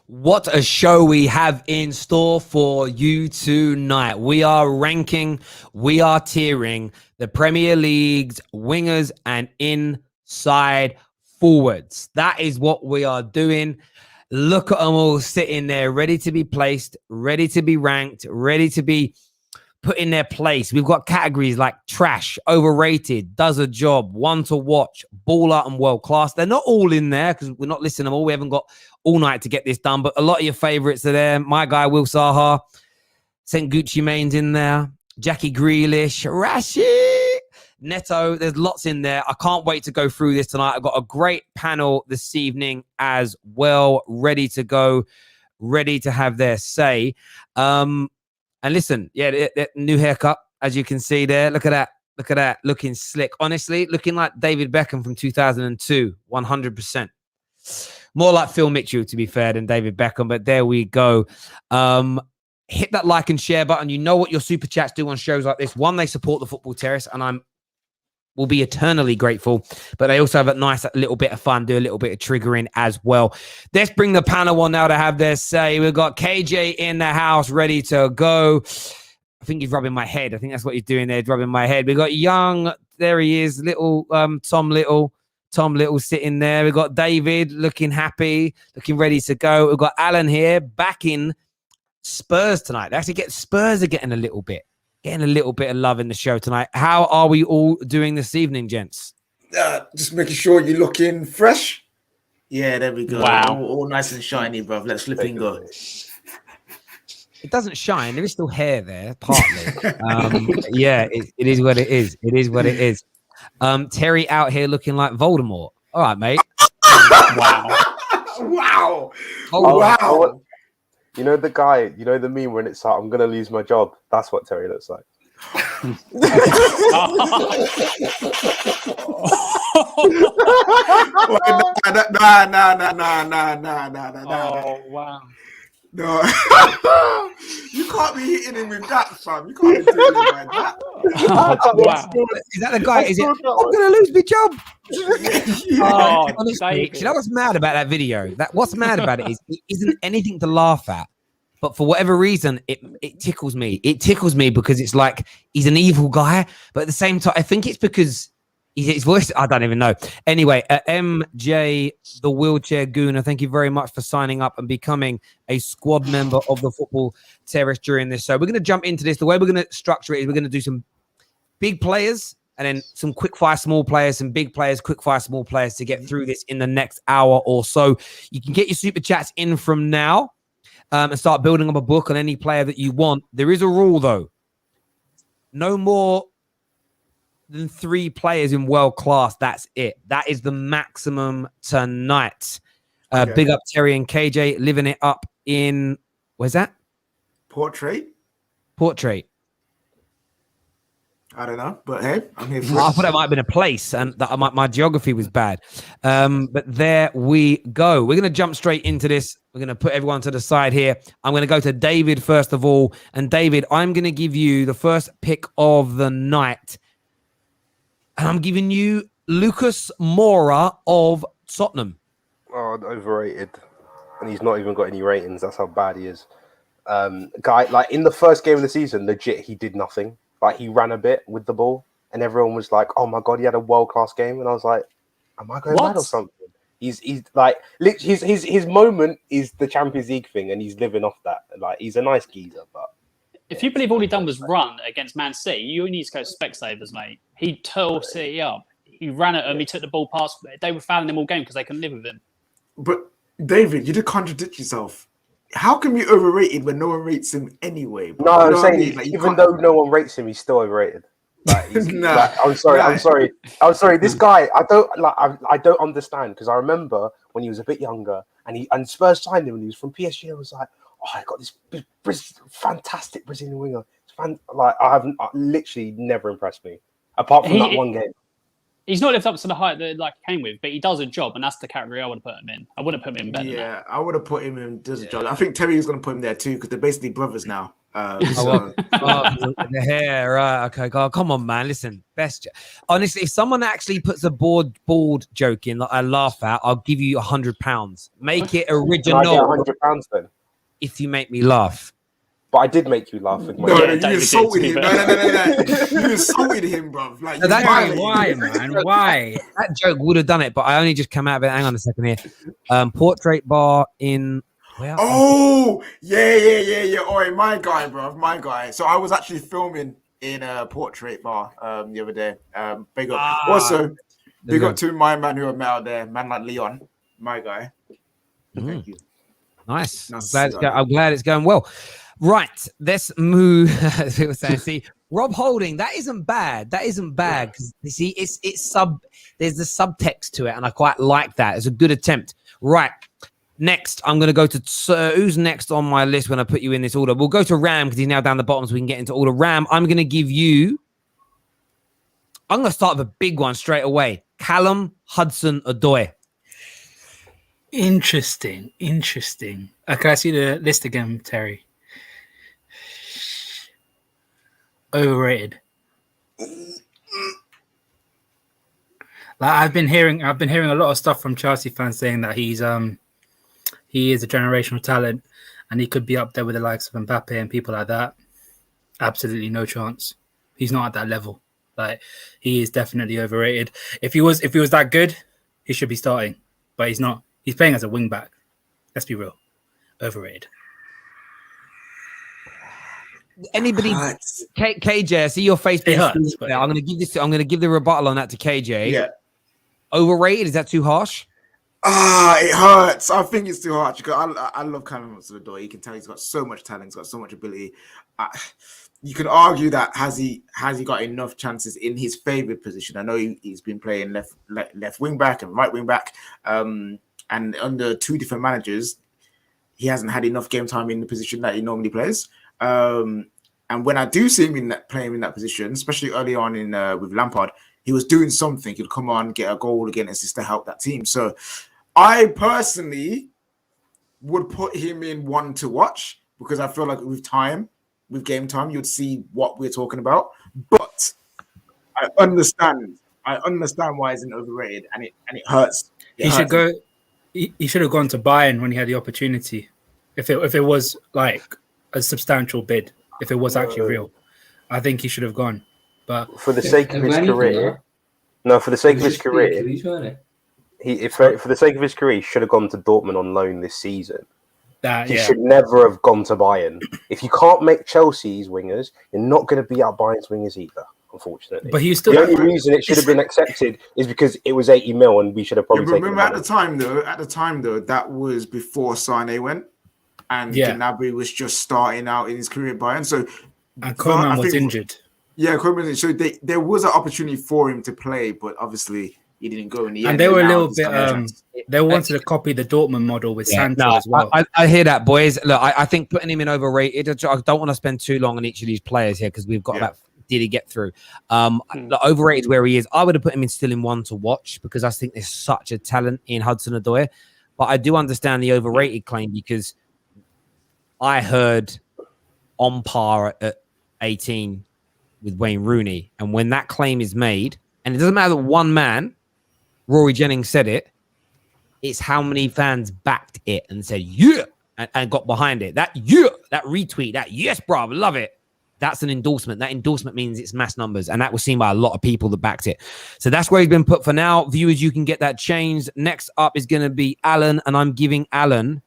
What a show we have in store for you tonight. We are ranking, we are tiering the Premier League's wingers and inside forwards. That is what we are doing. Look at them all sitting there, ready to be placed, ready to be ranked, ready to be put in their place. We've got categories like trash, overrated, does a job, one to watch, baller, and world class. They're not all in there because we're not listing them all. We haven't got all night to get this done, but a lot of your favorites are there. My guy, Will Saha, St. Gucci Mane's in there, Jackie Grealish, Rashford, Neto. There's lots in there. I can't wait to go through this tonight. I've got a great panel this evening as well, ready to go, ready to have their say. And listen, yeah, that new haircut, as you can see there. Look at that. Look at that. Looking slick. Honestly, looking like David Beckham from 2002, 100%. More like Phil Mitchell, to be fair, than David Beckham. But there we go. Hit that like and share button. You know what your super chats do on shows like this. One, they support the Football Terrace, and will be eternally grateful, but they also have a nice little bit of fun, do a little bit of triggering as well. Let's bring the panel on now to have their say. We've got KJ in the house, ready to go. I think he's rubbing my head. I think that's what he's doing there, rubbing my head. We've got young, there he is, little Tom Little sitting there. We've got David looking happy, looking ready to go. We've got Alan here backing Spurs tonight. They actually Spurs are getting a little bit of love in the show tonight. How are we all doing this evening, gents? Just making sure you're looking fresh. Yeah, there we go. Wow. All nice and shiny, bro. Let's flip and go. It doesn't shine. There is still hair there, partly. Yeah, it is what it is. It is what it is. Terry out here looking like Voldemort. All right, mate. Wow. Wow. Oh, wow. You know the guy, you know the meme when it's like, I'm going to lose my job? That's what Terry looks like. Oh, wow. No. You can't be hitting him with that, fam. You can't be doing it like that. Wow. Is that the guy? Is it? I'm going to lose my job. Oh, Honestly, you know what's mad about that video? What's mad about it is it isn't anything to laugh at. But for whatever reason, it tickles me. It tickles me because it's like he's an evil guy. But at the same time, I think it's because his voice, I don't even know. Anyway, MJ, the wheelchair gooner, thank you very much for signing up and becoming a squad member of the Football Terrace during this show. We're going to jump into this. The way we're going to structure it is we're going to do some big players and then some quick fire small players, some big players, quick fire small players to get through this in the next hour or so. You can get your super chats in from now. And start building up a book on any player that you want. There is a rule, though. No more than 3 players in world class. That's it. That is the maximum tonight. Okay. Big up Terry and KJ living it up in... Where's that? Portrait? I don't know, but hey, I'm here for it. I thought that might have been a place, and that my geography was bad. But there we go. We're going to jump straight into this. We're going to put everyone to the side here. I'm going to go to David first of all. And David, I'm going to give you the first pick of the night. And I'm giving you Lucas Mora of Tottenham. Oh, overrated. And he's not even got any ratings. That's how bad he is. Guy, like in the first game of the season, legit, he did nothing. Like he ran a bit with the ball, and everyone was like, "Oh my god, he had a world-class game." And I was like, "Am I going mad or something?" He's like, his moment is the Champions League thing, and he's living off that. Like he's a nice geezer, but If you believe all he done was run against Man City, you need to go to Specsavers, mate. He tore City up. He ran at them. He took the ball past. They were fouling him all game because they couldn't live with him. But David, you did contradict yourself. How can we overrated when no one rates him anyway? No, I'm saying even though no one rates him, he's still overrated. Like, I'm sorry. This guy, I don't understand because I remember when he was a bit younger and Spurs signed him and he was from PSG. I was like, oh, I got this fantastic Brazilian winger. I literally never impressed me apart from that one game. He's not lived up to the height that like he came with, but he does a job, and that's the category I would have put him in. I wouldn't put him in better than that. Yeah, I would have put him in. Does a job. I think Terry was going to put him there too because they're basically brothers now. So The hair, right? Okay, God, come on, man. Listen, honestly, if someone actually puts a board joke in that I laugh at, I'll give you £100. Make it Can I get original £100 then? if you make me laugh. But I did make you laugh with my no, Yeah, no, you David insulted did, him. to be No. You insulted him, bro. Like, you Why, violated him. man? Why? That joke would have done it, but I only just come out of it. Hang on a second here. Portrait bar in. Where? Oh, yeah. Oi, my guy, bro, my guy. So I was actually filming in a portrait bar the other day. Big up. Also, big up to my man who I met out there, man like Leon, my guy. Thank you. Nice. Nice. I'm glad it's going well. Right, let's move. People saying, see, Rob Holding, that isn't bad. That isn't bad because you see, it's there's the subtext to it, and I quite like that. It's a good attempt. Right. Next, I'm going to go to who's next on my list when I put you in this order. We'll go to Ram because he's now down the bottom, so we can get into order. Ram, I'm going to give you. I'm going to start with a big one straight away. Callum Hudson-Odoi. Interesting. Okay, I see the list again, Terry. Overrated. Like I've been hearing a lot of stuff from Chelsea fans saying that he is a generational talent and he could be up there with the likes of Mbappe and people like that. Absolutely no chance. He's not at that level. Like he is definitely overrated. If he was that good, he should be starting, but he's not. He's playing as a wing back. Let's be real. Overrated. Anybody? KJ, I see your face. It hurts, but I'm going to give the rebuttal on that to KJ. Yeah. Overrated? Is that too harsh? It hurts. I think it's too harsh. I love Callum Hudson-Odoi. You can tell he's got so much talent. He's got so much ability. You can argue that has he got enough chances in his favoured position? I know he's been playing left wing back and right wing back, and under two different managers, he hasn't had enough game time in the position that he normally plays. And when I do see him playing in that position, especially early on in with Lampard, he was doing something. He'd come on, get a goal, get an assist to help that team. So I personally would put him in one to watch because I feel like with game time, you'd see what we're talking about. But I understand why he's overrated, and it hurts. He should go. He should have gone to Bayern when he had the opportunity. If it was like a substantial bid, if it was actually real, I think he should have gone. But for the sake of his career, for the sake of his career, for the sake of his career, he should have gone to Dortmund on loan this season. He should never have gone to Bayern. If you can't make Chelsea's wingers, you're not going to beat out Bayern's wingers either, unfortunately. But he's still the only reason it should have been accepted is because it was 80 mil and we should have probably taken it. Remember at the time though, that was before Sane went and Gnabry was just starting out in his career at Bayern. So and Koeman was injured. Yeah, Koeman. So there was an opportunity for him to play, but obviously he didn't go in the end. And they were a little bit. They wanted to copy the Dortmund model with Sancho as well. I hear that, boys. Look, I think putting him in overrated. I don't want to spend too long on each of these players here because we've got about did he get through. Overrated where he is. I would have put him still in one to watch because I think there's such a talent in Hudson-Odoi. But I do understand the overrated claim because I heard on par at 18 with Wayne Rooney, and when that claim is made, and it doesn't matter that one man, Rory Jennings said it, it's how many fans backed it and said and got behind it. That retweet, that yes, bro, love it. That's an endorsement. That endorsement means it's mass numbers, and that was seen by a lot of people that backed it. So that's where he's been put for now. Viewers, you can get that changed. Next up is going to be Alan, and I'm giving Alan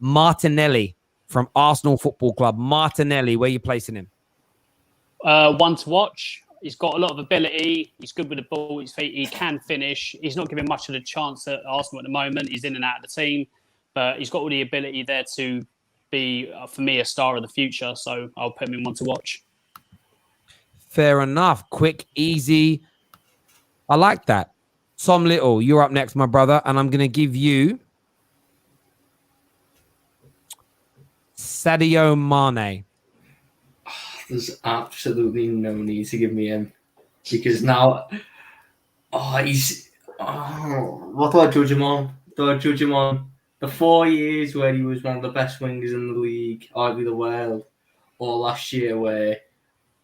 Martinelli from Arsenal Football Club. Martinelli, where are you placing him? One to watch. He's got a lot of ability. He's good with the ball. His feet. He can finish. He's not given much of a chance at Arsenal at the moment. He's in and out of the team, but he's got all the ability there to be, for me, a star of the future. So I'll put him in one to watch. Fair enough. Quick, easy. I like that. Tom Little, you're up next, my brother, and I'm going to give you Sadio Mane. There's absolutely no need to give me him because now What do I judge him on? Do I judge him on the 4 years where he was one of the best wingers in the league, arguably the world, or last year where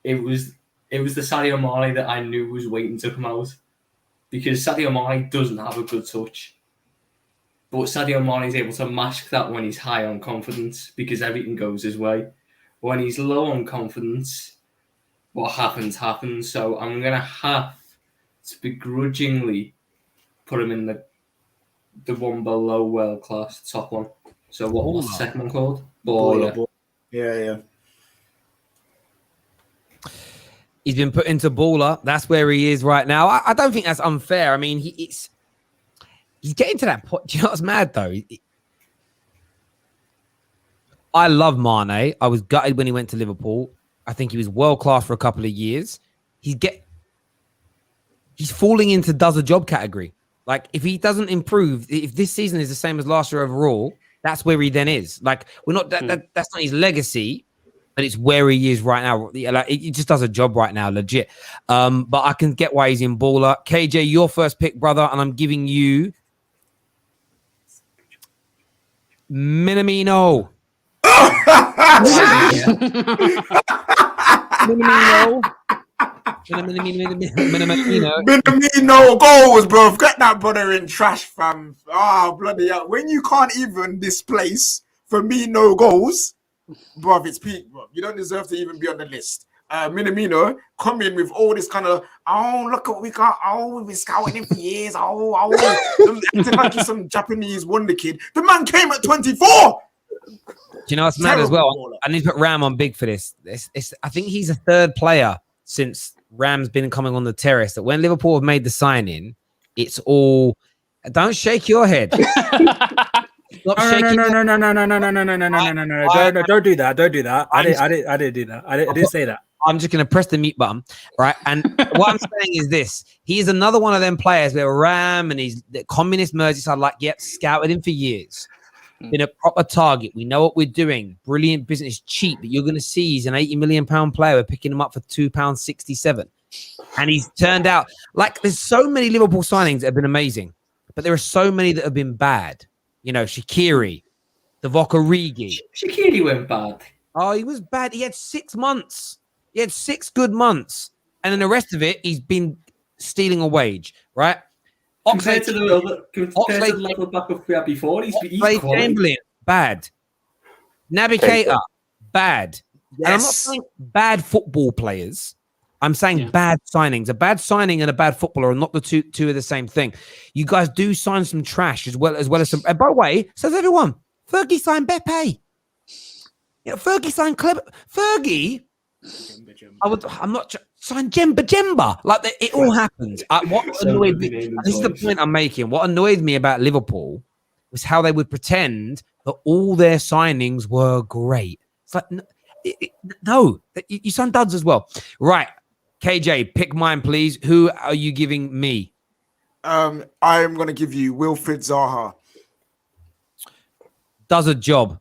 it was the Sadio Mane that I knew was waiting to come out? Because Sadio Mane doesn't have a good touch. But Sadio Mane is able to mask that when he's high on confidence because everything goes his way. When he's low on confidence, what happens. So I'm going to have to begrudgingly put him in the one below world class, top one. So what's the second one called? Baller. Yeah. He's been put into baller. That's where he is right now. I don't think that's unfair. I mean, he's getting to that point. Do you know what's mad though? I love Mane. I was gutted when he went to Liverpool. I think he was world class for a couple of years. He's falling into does a job category. Like if he doesn't improve, if this season is the same as last year overall, that's where he then is. Like we're not that's not his legacy, but it's where he is right now. Like he just does a job right now, legit. But I can get why he's in baller. KJ, your first pick, brother, and I'm giving you Minamino. Minamino goals, bro. Get that brother in trash, fam. Bloody hell. When you can't even displace Firmino goals, bro, it's peak, bro. You don't deserve to even be on the list. Minamino come in with all this kind of, look what we got. We've been scouting him for years. Acting like he's some Japanese wonder kid. The man came at 24. Do you know what's mad as well? I need to put Ram on big for this. I think he's a third player since Ram's been coming on the terrace that when Liverpool have made the signing, it's all don't shake your head. No. Don't do that. I didn't do that. I didn't say that. I'm just going to press the mute button, right? And what I'm saying is this. He is another one of them players where Ram and he's the communist Merseyside, like, scouted him for years. Been a proper target. We know what we're doing. Brilliant business, cheap. But you're going to see he's an £80 million player. We're picking him up for £2.67. And he's turned out like there's so many Liverpool signings that have been amazing, but there are so many that have been bad. You know, Shaqiri, Divock Origi. Shaqiri went bad. Oh, he was bad. He had 6 months. He had 6 good months. And then the rest of it, he's been stealing a wage, right? Compared to the level back of we had before, he's Chamberlain, bad. Navigator, bad. Yes. And I'm not saying bad football players. I'm saying bad signings. A bad signing and a bad footballer are not the two of the same thing. You guys do sign some trash as well as some. And by the way, says everyone, Fergie signed Pepe. You know, Fergie signed Clever. Fergie. I'm not signed Jemba. Like it all happens. What annoyed me? This is the point I'm making. What annoyed me about Liverpool was how they would pretend that all their signings were great. It's like no, you signed duds as well, right? KJ, pick mine, please. Who are you giving me? I am going to give you Wilfried Zaha. Does a job.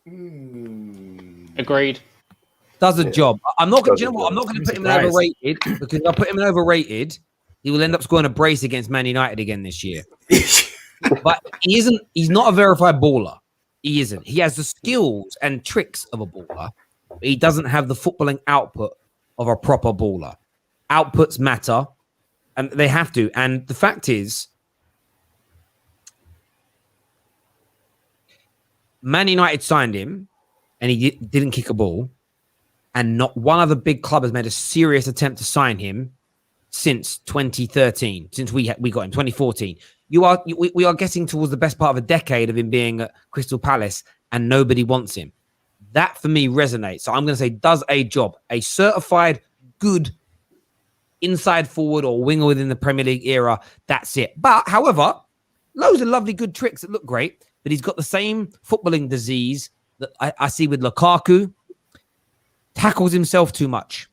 Agreed. Does a job. I'm not going to. You know what? I'm not going to put him in overrated because if I put him in overrated, he will end up scoring a brace against Man United again this year. But he isn't. He's not a verified baller. He isn't. He has the skills and tricks of a baller. But he doesn't have the footballing output of a proper baller. Outputs matter, and they have to. And the fact is, Man United signed him, and he didn't kick a ball. And not one other big club has made a serious attempt to sign him since 2013, since we got him, 2014. We are getting towards the best part of a decade of him being at Crystal Palace, and nobody wants him. That, for me, resonates. So I'm going to say does a job. A certified good inside forward or winger within the Premier League era, that's it. But, however, loads of lovely good tricks that look great, but he's got the same footballing disease that I see with Lukaku. Tackles himself too much.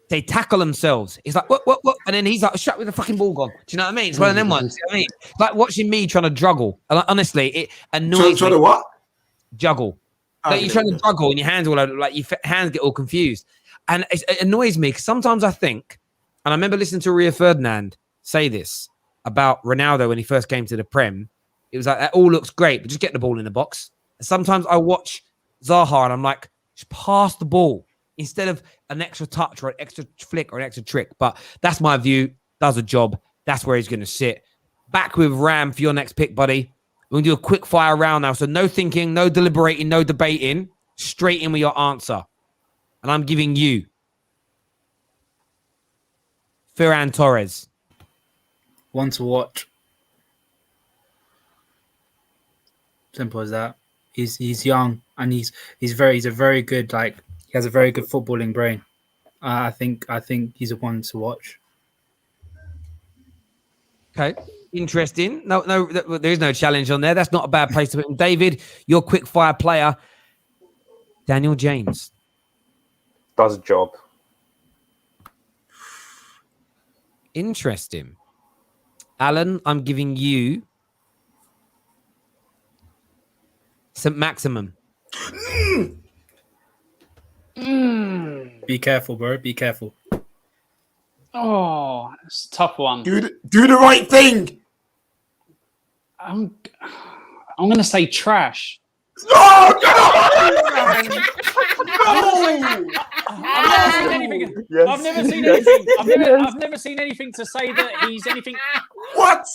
They tackle themselves. He's like, what? And then he's like, shut with the fucking ball gone. Do you know what I mean? It's one of them ones. You know what I mean? It's like watching me trying to juggle. And honestly, it annoys me. Trying to what? Juggle. Like you're trying to juggle and your hands all over, like your hands get all confused. And it annoys me because sometimes I think, and I remember listening to Rio Ferdinand say this about Ronaldo when he first came to the Prem. It was like, that all looks great, but just get the ball in the box. Sometimes I watch Zaha and I'm like, just pass the ball instead of an extra touch or an extra flick or an extra trick. But that's my view. Does a job. That's where he's going to sit. Back with Ram for your next pick, buddy. We're going to do a quick fire round now. So no thinking, no deliberating, no debating. Straight in with your answer. And I'm giving you Ferran Torres. One to watch. Simple as that. He's young and he's a very good, like, he has a very good footballing brain. I think he's a one to watch. Okay, interesting. No, there is no challenge on there. That's not a bad place to put him. David, your quick fire player, Daniel James. Does a job. Interesting. Alan, I'm giving you St. Maximum. Be careful, bro. Be careful. Oh, it's a tough one. Do the right thing. I'm going to say trash. No, get off me, man. No. I've never seen anything. I've never seen anything to say that he's anything. What?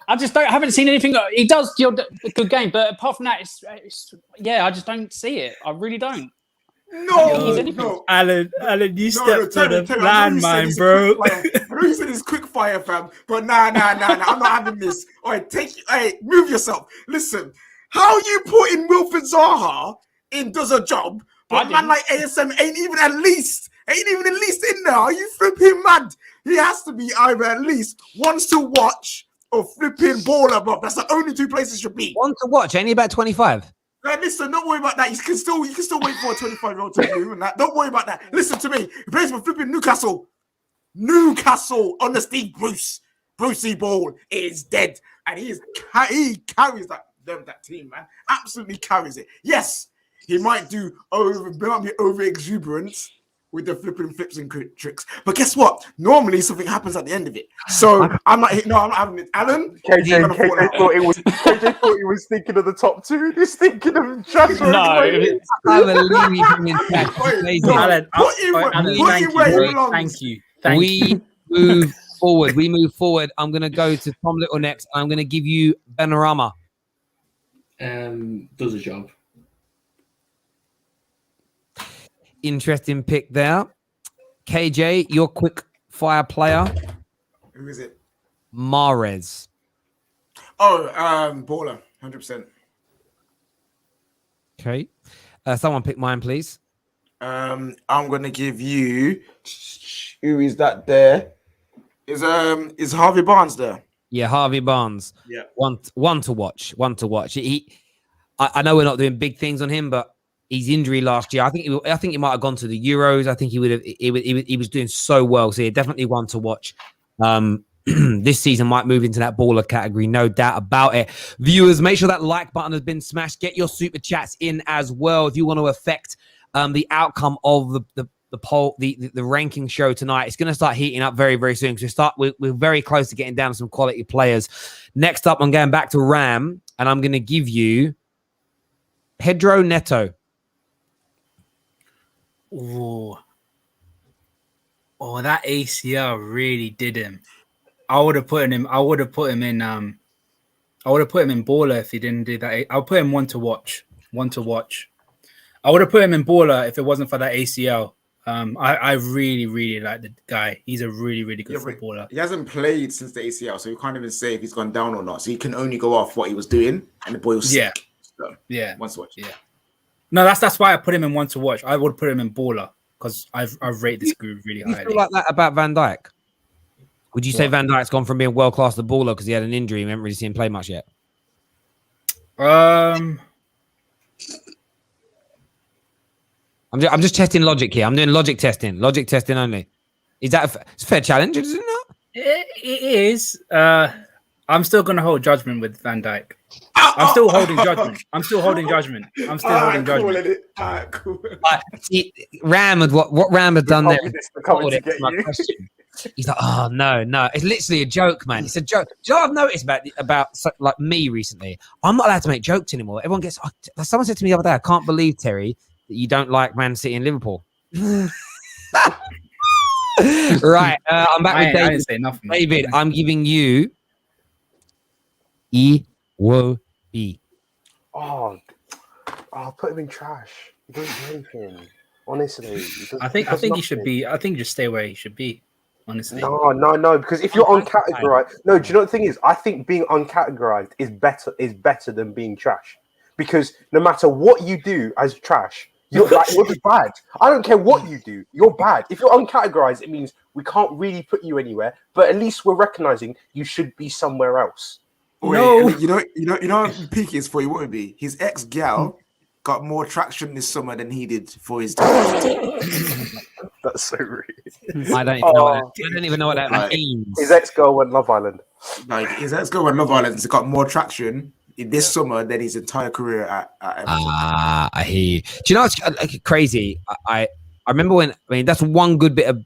I haven't seen anything. He does a good game, but apart from that, I just don't see it. I really don't. No. Alan, you stepped on a landmine, bro. I know you said it's quick fire, fam, but nah. I'm not having this. All right, move yourself. Listen, how you putting Wilfred Zaha in does a job, but man like ASM ain't even at least in there. Are you flipping mad? He has to be either at least wants to watch or flipping baller, bro. That's the only two places should be. Want to watch? Ain't he about 25? Right, listen, don't worry about that. You can still wait for a 25-year-old to move and that. Don't worry about that. Listen to me. He plays for flipping Newcastle. Newcastle on the Steve Bruce. Brucey Ball is dead. And he carries that team, man. Absolutely carries it. Yes, he might be over exuberant with the flips and tricks. But guess what? Normally something happens at the end of it. So I'm not having it. Alan? KJ thought he was thinking of the top two. He's thinking of transfer. I believe him in fact. Alan, Thank you. We move forward. I'm going to go to Tom Little next. I'm going to give you Benrahma. Does a job. Interesting pick there. KJ, your quick fire player. Who is it? Mahrez. Oh, baller, 100%. Okay. Someone pick mine, please. I'm gonna give you. Who is that? There is Harvey Barnes there. Yeah, Harvey Barnes. Yeah. One to watch. I know we're not doing big things on him, but his injury last year, I think he might have gone to the Euros. I think he would have. He was doing so well. So definitely one to watch. This season might move into that baller category, no doubt about it. Viewers, make sure that like button has been smashed. Get your super chats in as well if you want to affect the outcome of the poll, the ranking show tonight. It's going to start heating up very, very soon. So we're very close to getting down to some quality players. Next up, I'm going back to Ram, and I'm going to give you Pedro Neto. Oh, that ACL really did him. I would have put him in baller if he didn't do that. I'll put him one to watch. I would have put him in baller if it wasn't for that ACL. I really, really like the guy. He's a really, really good footballer. He hasn't played since the ACL, so you can't even say if he's gone down or not. So you can only go off what he was doing, and the boy was sick. So, one to watch. Yeah. No, that's why I put him in one to watch. I would put him in baller because I rate this group really highly. You feel like that about Van Dijk? Would you say Van Dijk's gone from being world class to baller because he had an injury? We haven't really seen him play much yet. I'm just testing logic here. I'm doing logic testing only. Is that it's a fair challenge? Is it not? It is. I'm still going to hold judgment with Van Dijk. I'm still holding judgment. Cool. See, Ram, what Ram has done there. My question. He's like, oh no, it's literally a joke, man. It's a joke. Do you know what I've noticed about like me recently? I'm not allowed to make jokes anymore. Everyone gets. Someone said to me the other day, I can't believe, Terry, that you don't like Man City and Liverpool. Right, I'm back with I David. didn't say nothing. David, I'm giving you Iwobi. Oh, put him in trash. He doesn't do anything. Honestly, I think he should be. I think just stay where he should be. Honestly, no. Because if you're uncategorized, no. Do you know what the thing is? I think being uncategorized is better than being trash. Because no matter what you do as trash, you're just bad. I don't care what you do. You're bad. If you're uncategorized, it means we can't really put you anywhere. But at least we're recognizing you should be somewhere else. No, you know what the peak is for Iwobi? His ex-gal got more traction this summer than he did for his time. That's so rude. I don't even know what that means. His ex-girl went Love Island. Like his ex-girl went Love Island has got more traction in this summer than his entire career at Everton. I hear you. Do you know what's crazy? I remember when, that's one good bit of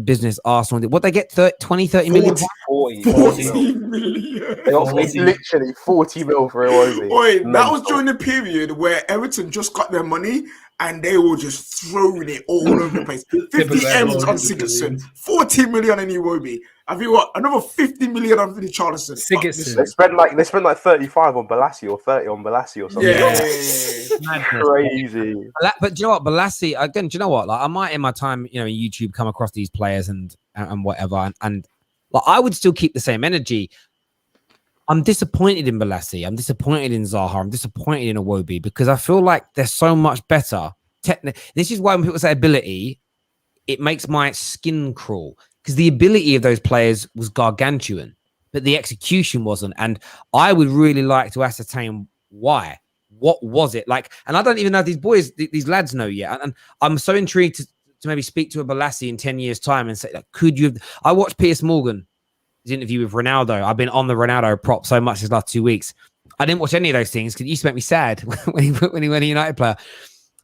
business Arsenal did. What they get, 20, 30 million? 40 million. It's literally 40 mil for Iwobi. Wait, that was during the period where Everton just got their money and they were just throwing it all over the place. 50 M's on Sigurdsson, 40 million on Iwobi. Have you got another 50 million on Richarlison? Sigurdsson. They spend like 35 on Balassi or 30 on Balassi or something. Yeah. Crazy. But do you know what, Balassi, again, do you know what? Like, I might in my time, in YouTube come across these players and whatever, and like, I would still keep the same energy. I'm disappointed in Balassi. I'm disappointed in Zaha. I'm disappointed in Iwobi because I feel like they're so much better. This is why when people say ability, it makes my skin crawl because the ability of those players was gargantuan, but the execution wasn't. And I would really like to ascertain why. What was it like? And I don't even know if these lads know yet. And I'm so intrigued to maybe speak to a Balassi in 10 years' time and say, like, could you? I watched Piers Morgan. His interview with Ronaldo. I've been on the Ronaldo prop so much these last 2 weeks. I didn't watch any of those things because it used to make me sad when he went a United player.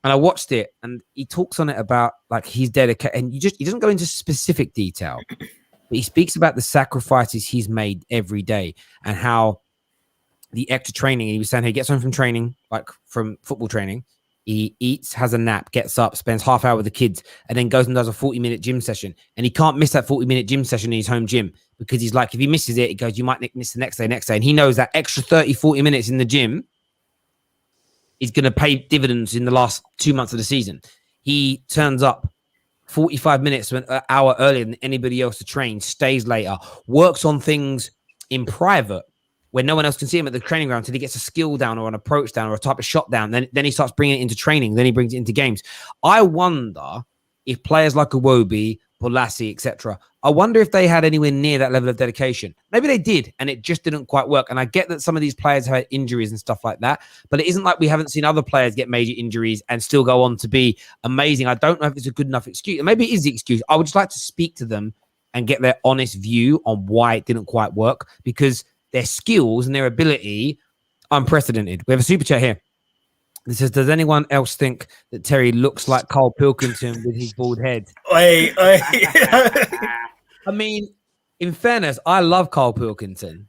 And I watched it, and he talks on it about like he's dedicated, and he doesn't go into specific detail, but he speaks about the sacrifices he's made every day and how the extra training. He was saying he gets home from training, like from football training. He eats, has a nap, gets up, spends half hour with the kids, and then goes and does a 40-minute gym session. And he can't miss that 40-minute gym session in his home gym because he's like, if he misses it, he goes, you might miss the next day. And he knows that extra 30, 40 minutes in the gym is going to pay dividends in the last 2 months of the season. He turns up 45 minutes, an hour earlier than anybody else to train, stays later, works on things in private where no one else can see him at the training ground until he gets a skill down or an approach down or a type of shot down. Then he starts bringing it into training. Then he brings it into games. I wonder if players like Iwobi, Balassi, etc., I wonder if they had anywhere near that level of dedication. Maybe they did, and it just didn't quite work. And I get that some of these players have had injuries and stuff like that, but it isn't like we haven't seen other players get major injuries and still go on to be amazing. I don't know if it's a good enough excuse. Maybe it is the excuse. I would just like to speak to them and get their honest view on why it didn't quite work, because their skills and their ability, unprecedented. We have a super chat here. It says, does anyone else think that Terry looks like Carl Pilkington with his bald head? I mean, in fairness, I love Carl Pilkington.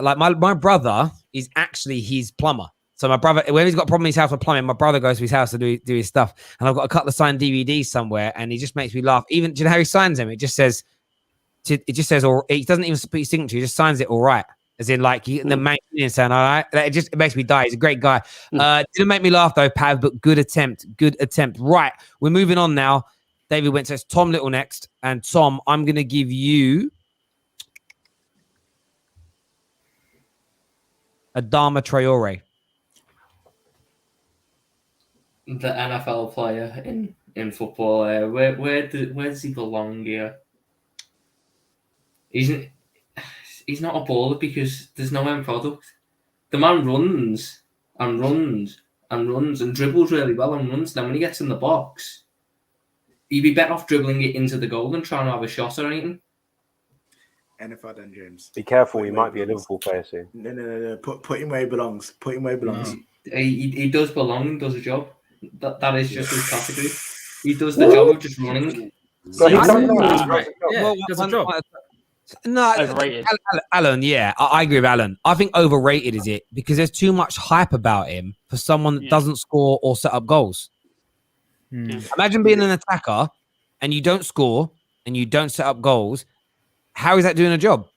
Like my brother is actually his plumber. So my brother, when he's got a problem in his house with plumbing, my brother goes to his house to do his stuff. And I've got a couple of signed DVDs somewhere, and he just makes me laugh. Even, do you know how he signs them? It just says, or he doesn't even put his signature. He just signs it all right. As in, like, the main saying, all right, it makes me die. He's a great guy. Didn't make me laugh, though, Pav, but good attempt. Right, we're moving on now. David went, says Tom Little next. And Tom, I'm going to give you Adama Traore. The NFL player in football. Where does he belong here? He's not a baller because there's no end product. The man runs and runs and runs and dribbles really well and runs. Then when he gets in the box, he'd be better off dribbling it into the goal than trying to have a shot or anything. NFL then, James. Be careful, he might be a Liverpool player soon. No. Put him where he belongs. He does belong and does a job. That is just his category. He does the job of just running. No, he's I done think well. he- He does a job. Yeah, does a job. No, Overrated. Alan, yeah, I agree with Alan. I think overrated is it because there's too much hype about him for someone that Yeah. doesn't score or set up goals. Hmm. Imagine being an attacker and you don't score and you don't set up goals. How is that doing a job?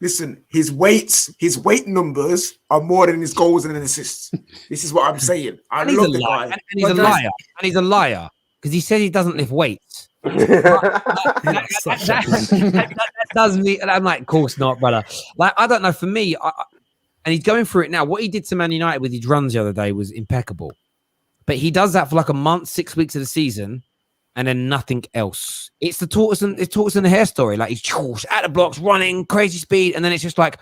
Listen, his weight numbers are more than his goals and assists. This is what I'm saying. I And he's love a the liar. guy. And he's a liar. And he's a liar because he says he doesn't lift weights. That does me. And I'm like, of course not, brother. Like, I don't know. For me, and he's going through it now. What he did to Man United with his runs the other day was impeccable. But he does that for like a month, 6 weeks of the season, and then nothing else. It's the tortoise and the hare story. Like he's at the blocks, running, crazy speed, and then it's just like,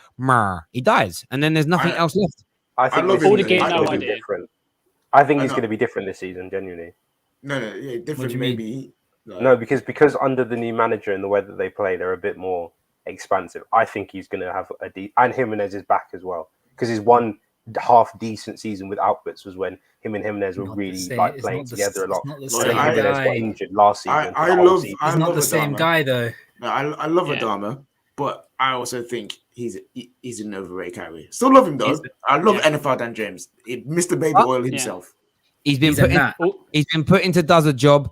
he dies, and then there's nothing else left. I think love this him, season though. he's I going love to be him. different. I think I he's know. going to be different this season, genuinely. No, yeah, What do different you mean? maybe. Like, No, because under the new manager and the way that they play, they're a bit more expansive. I think he's going to have and Jimenez is back as well because his one half decent season with outputs was when him and Jimenez were Not the really same- like it's playing not the- together a lot. it's not the And same then Jimenez guy. got injured last season. I for the whole love- season. I He's not love the same Adama. guy though. No, I love Yeah. Adama, but I also think he's an overrated category. Still love him though. I love NFL Dan James. Mr. Baby Huh? Oil himself. He's been He's a put in, gnat. he's been put into does a job.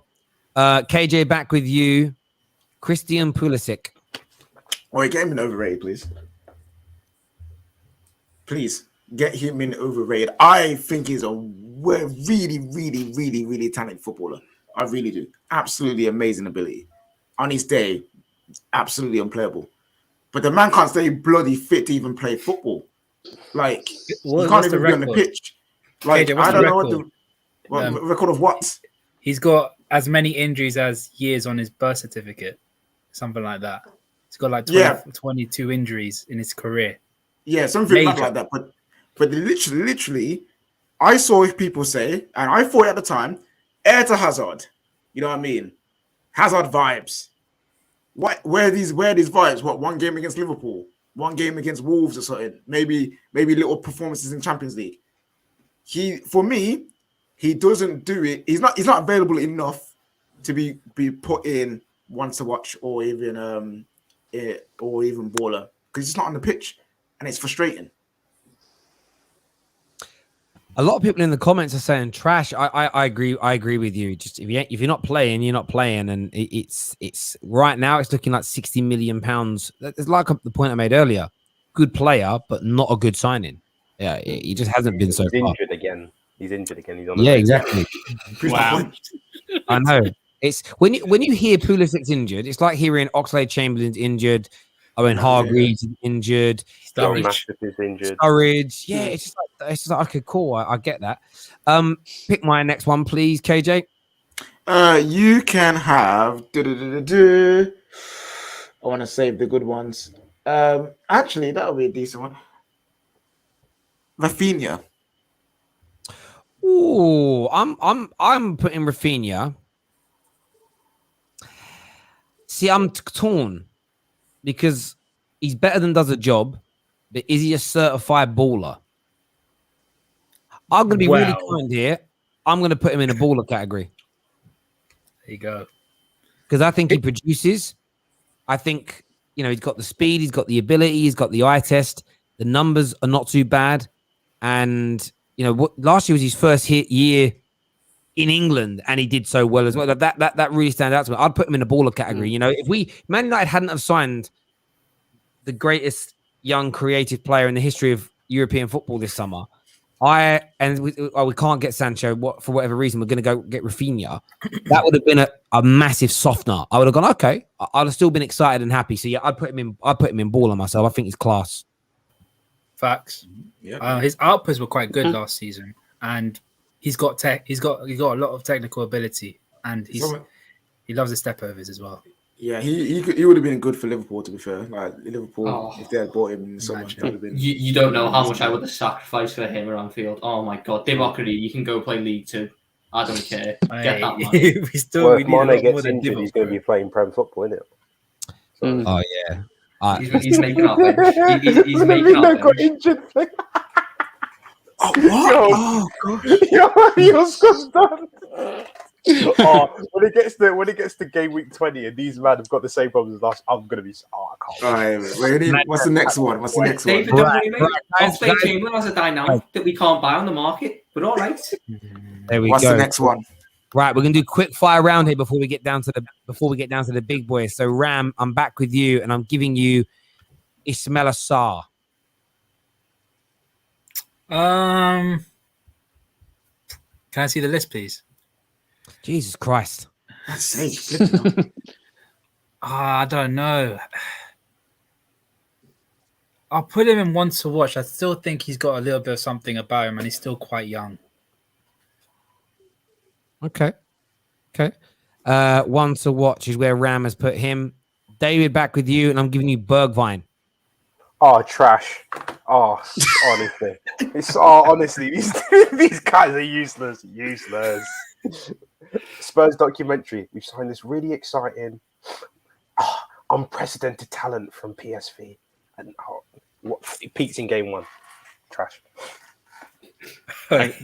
KJ back with you, Christian Pulisic. Oh, get him in overrated, please. Please get him in overrated. I think he's a really, really, really, really talented footballer. I really do. Absolutely amazing ability. On his day, absolutely unplayable. But the man can't stay bloody fit to even play football. Like, he What's can't the even be on the record? pitch. Like, KJ, what's I the don't know record? what record of what? He's got as many injuries as years on his birth certificate, something like that. He's got like 22 injuries in his career. Yeah, something mad Major. like that. But literally, I saw people say, and I thought at the time, heir to Hazard. You know what I mean? Hazard vibes. Where are these vibes? What, one game against Liverpool, one game against Wolves or something? Maybe little performances in Champions League. For me, he doesn't do it. He's not available enough to be put in once to watch or even baller because he's not on the pitch and it's frustrating. A lot of people in the comments are saying trash. I agree. I agree with you. Just if you're not playing, you're not playing, and it's right now. It's looking like £60 million. It's like the point I made earlier. Good player, but not a good signing. Yeah, he just hasn't been so He's far. injured again. He's injured again. He's on the Yeah, bench. exactly. Wow. I know. It's when you hear Pulisic's injured, it's like hearing Oxlade-Chamberlain's injured, Owen Hargreaves injured, Sturridge. Matip is injured. Sturridge. Yeah, it's just like okay, cool. I get that. Pick my next one, please, KJ. You can have. I want to save the good ones. Actually, that would be a decent one. Rafinha. Ooh, I'm putting Rafinha. See, I'm torn because he's better than does a job, but is he a certified baller? I'm going to be really kind here. I'm going to put him in a baller category There you go. because I think he produces. I think, he's got the speed, he's got the ability, he's got the eye test. The numbers are not too bad. And, last year was his first year in England, and he did so well as well. That really stands out to me. I'd put him in the baller category. If Man United hadn't have signed the greatest young creative player in the history of European football this summer, we can't get Sancho. For whatever reason, we're going to go get Rafinha. That would have been a massive softener. I would have gone, okay. I'd have still been excited and happy. So yeah, I'd put him in baller myself. I think he's class. Facts. Yeah. His outputs were quite good last season, and he's got He's got a lot of technical ability, and he loves the step overs as well. Yeah, he would have been good for Liverpool. To be fair, like Liverpool, if they had bought him in the summer, that would have been. You don't know how much I would have sacrificed for him around field. Oh my god, Divock, you can go play League Two. I don't care. Get that man. we Well, need if a lot more Mane gets than injured, Divock, he's going to bro. be playing Prem football, isn't it? So, Oh yeah. He's making up. He's making up. got injured. Oh what? Yo. Oh gosh! Yo, you're so done. When it gets to game week 20 and these men have got the same problems as us, I'm gonna be. I can't. All right, what's the next one? What's the next one? David, don't worry, mate. Oxlade Chamberlain has a dynamic that we can't buy on the market, but all right. There we What's go. the next one? Right, we're gonna do quick fire round here before we get down to the big boys. So Ram, I'm back with you, and I'm giving you Ismail Assar. Can I see the list, please? Jesus Christ. That's safe. I don't know. I'll put him in one to watch. I still think he's got a little bit of something about him, and he's still quite young. Okay. One to watch is where Ram has put him. David, back with you, and I'm giving you Bergwijn. Oh, trash. Oh, honestly. Honestly, these guys are useless. Spurs documentary. We've signed this really exciting, unprecedented talent from PSV. And it peaks in game 1. Trash. I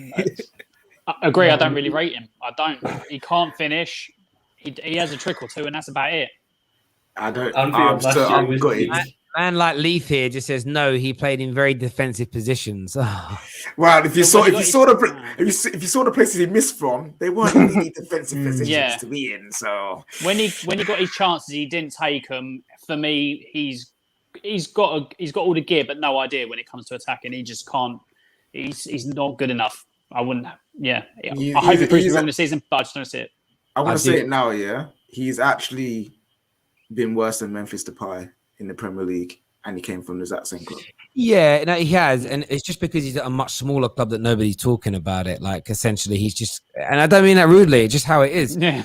agree. I don't really rate him. I don't. He can't finish. He has a trick or two, and that's about it. I don't. I'm gutted. Man like Leith here just says no. He played in very defensive positions. Well, if you saw the places he missed from, they weren't really defensive positions to be in. So when he got his chances, he didn't take them. For me, he's got all the gear, but no idea when it comes to attacking. He just can't. He's not good enough. I wouldn't. Yeah, I hope he proves me wrong this season, but I just don't see it. I want to say it now. Yeah, he's actually been worse than Memphis Depay in the Premier League, and he came from the exact same club. Yeah, no, he has, and it's just because he's at a much smaller club that nobody's talking about it. Like, essentially, he's just, and I don't mean that rudely, it's just how it is. Yeah.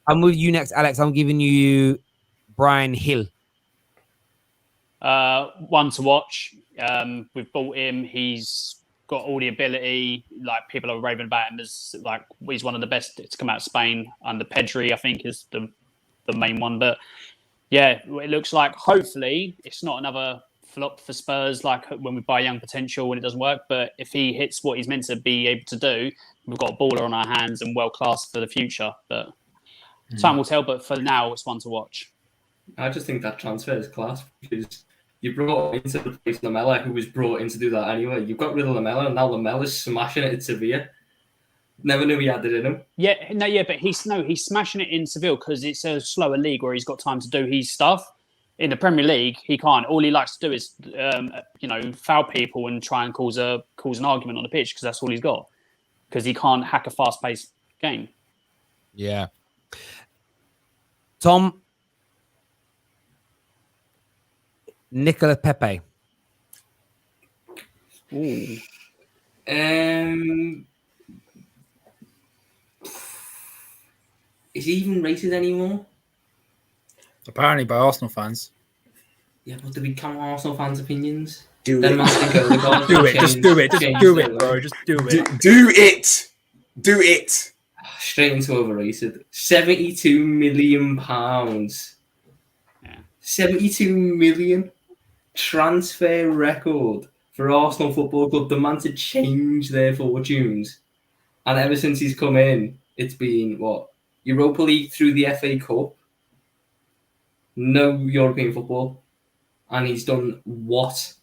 I'm with you next, Alex. I'm giving you Brian Hill. One to watch. We've bought him. He's got all the ability. Like, people are raving about him as like he's one of the best to come out of Spain under Pedri, I think, is the main one. But yeah, it looks like hopefully it's not another flop for Spurs like when we buy young potential and it doesn't work. But if he hits what he's meant to be able to do, we've got a baller on our hands and world class for the future. But time will tell. But for now, it's one to watch. I just think that transfer is class because you brought into the place Lamella, who was brought in to do that anyway. You've got rid of Lamella, and now Lamella's smashing it at Sevilla. Never knew he had it in him. But he's smashing it in Seville because it's a slower league where he's got time to do his stuff. In the Premier League, he can't. All he likes to do is, foul people and try and cause an argument on the pitch because that's all he's got. Because he can't hack a fast-paced game. Yeah. Tom. Nicola Pepe. Ooh. Is he even rated anymore? Apparently by Arsenal fans. Yeah, but do we count Arsenal fans' opinions? Do Then it. Just do it, bro. Just do it. Do it. Straight into overrated. £72 million. Yeah. 72 million transfer record for Arsenal Football Club. The man to change their fortunes. And ever since he's come in, it's been what? Europa League through the FA Cup. No European football. And he's done what?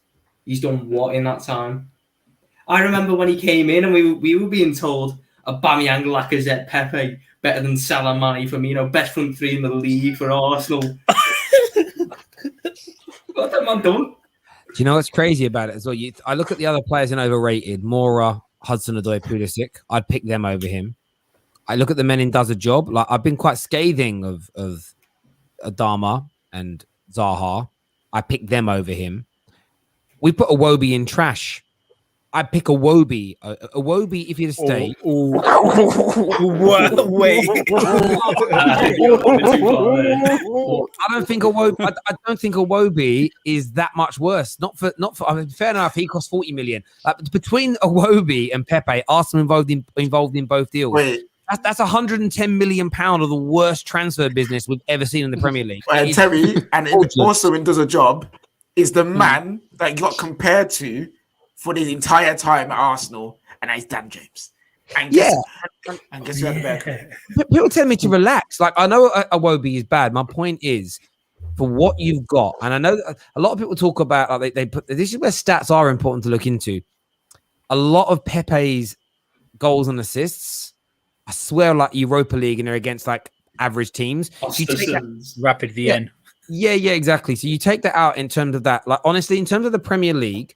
He's done what in that time? I remember when he came in and we were being told Aubameyang, Lacazette, Pepe, better than Salah, Mane, Firmino, best front three in the league for Arsenal. What that man done? Do you know what's crazy about it as well? I look at the other players in overrated. Mora, Hudson-Odoi, Pulisic. I'd pick them over him. I look at the men in does a job. Like, I've been quite scathing of Adama and Zaha. I pick them over him. We put Iwobi in trash. I pick Iwobi. Iwobi, if he'd stay. Wait. I don't think Iwobi is that much worse. Not for. I mean, fair enough. He cost 40 million. Between Iwobi and Pepe, Arsenal involved in both deals. Wait. That's 110 million pound of the worst transfer business we've ever seen in the Premier League. And Terry, and also in does a job, is the man that got compared to for the entire time at Arsenal, and that's Dan James. And Yeah. guess who had the better career? People tell me to relax. Like, I know Iwobi is bad. My point is, for what you've got, and I know that a lot of people talk about, like, they put, this is where stats are important to look into. A lot of Pepe's goals and assists, I swear, like Europa League, and they're against like average teams. So you take that, Rapid VN. yeah, exactly. So you take that out in terms of that. Like, honestly, in terms of the Premier League,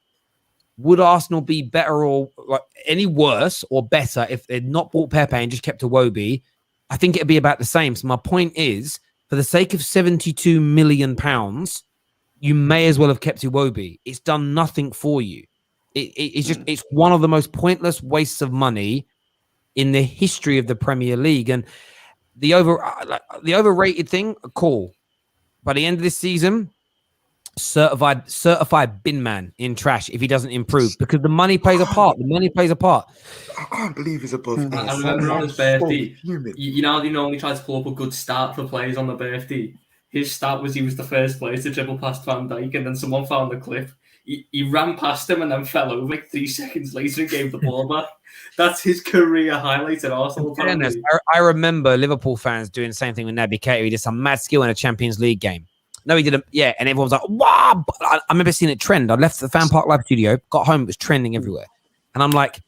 would Arsenal be better or like any worse or better if they'd not bought Pepe and just kept Iwobi? I think it'd be about the same. So my point is, for the sake of £72 million, you may as well have kept Iwobi. It's done nothing for you. It's one of the most pointless wastes of money in the history of the Premier League. And the overrated thing, cool. By the end of this season, certified bin man in trash if he doesn't improve, because the money plays a part. The money plays a part. I can't believe he's above. I remember on his birthday, you know, they normally try to pull up a good start for players on the birthday. His start was he was the first player to dribble past Van Dijk, and then someone found the clip. He ran past him and then fell over like 3 seconds later and gave the ball back. That's his career highlight at Arsenal. I remember Liverpool fans doing the same thing with Naby Keita. He did some mad skill in a Champions League game. No, he didn't. Yeah, and everyone was like, wow. I remember seeing it trend. I left the Fan Park Live studio, got home, it was trending everywhere. And I'm like,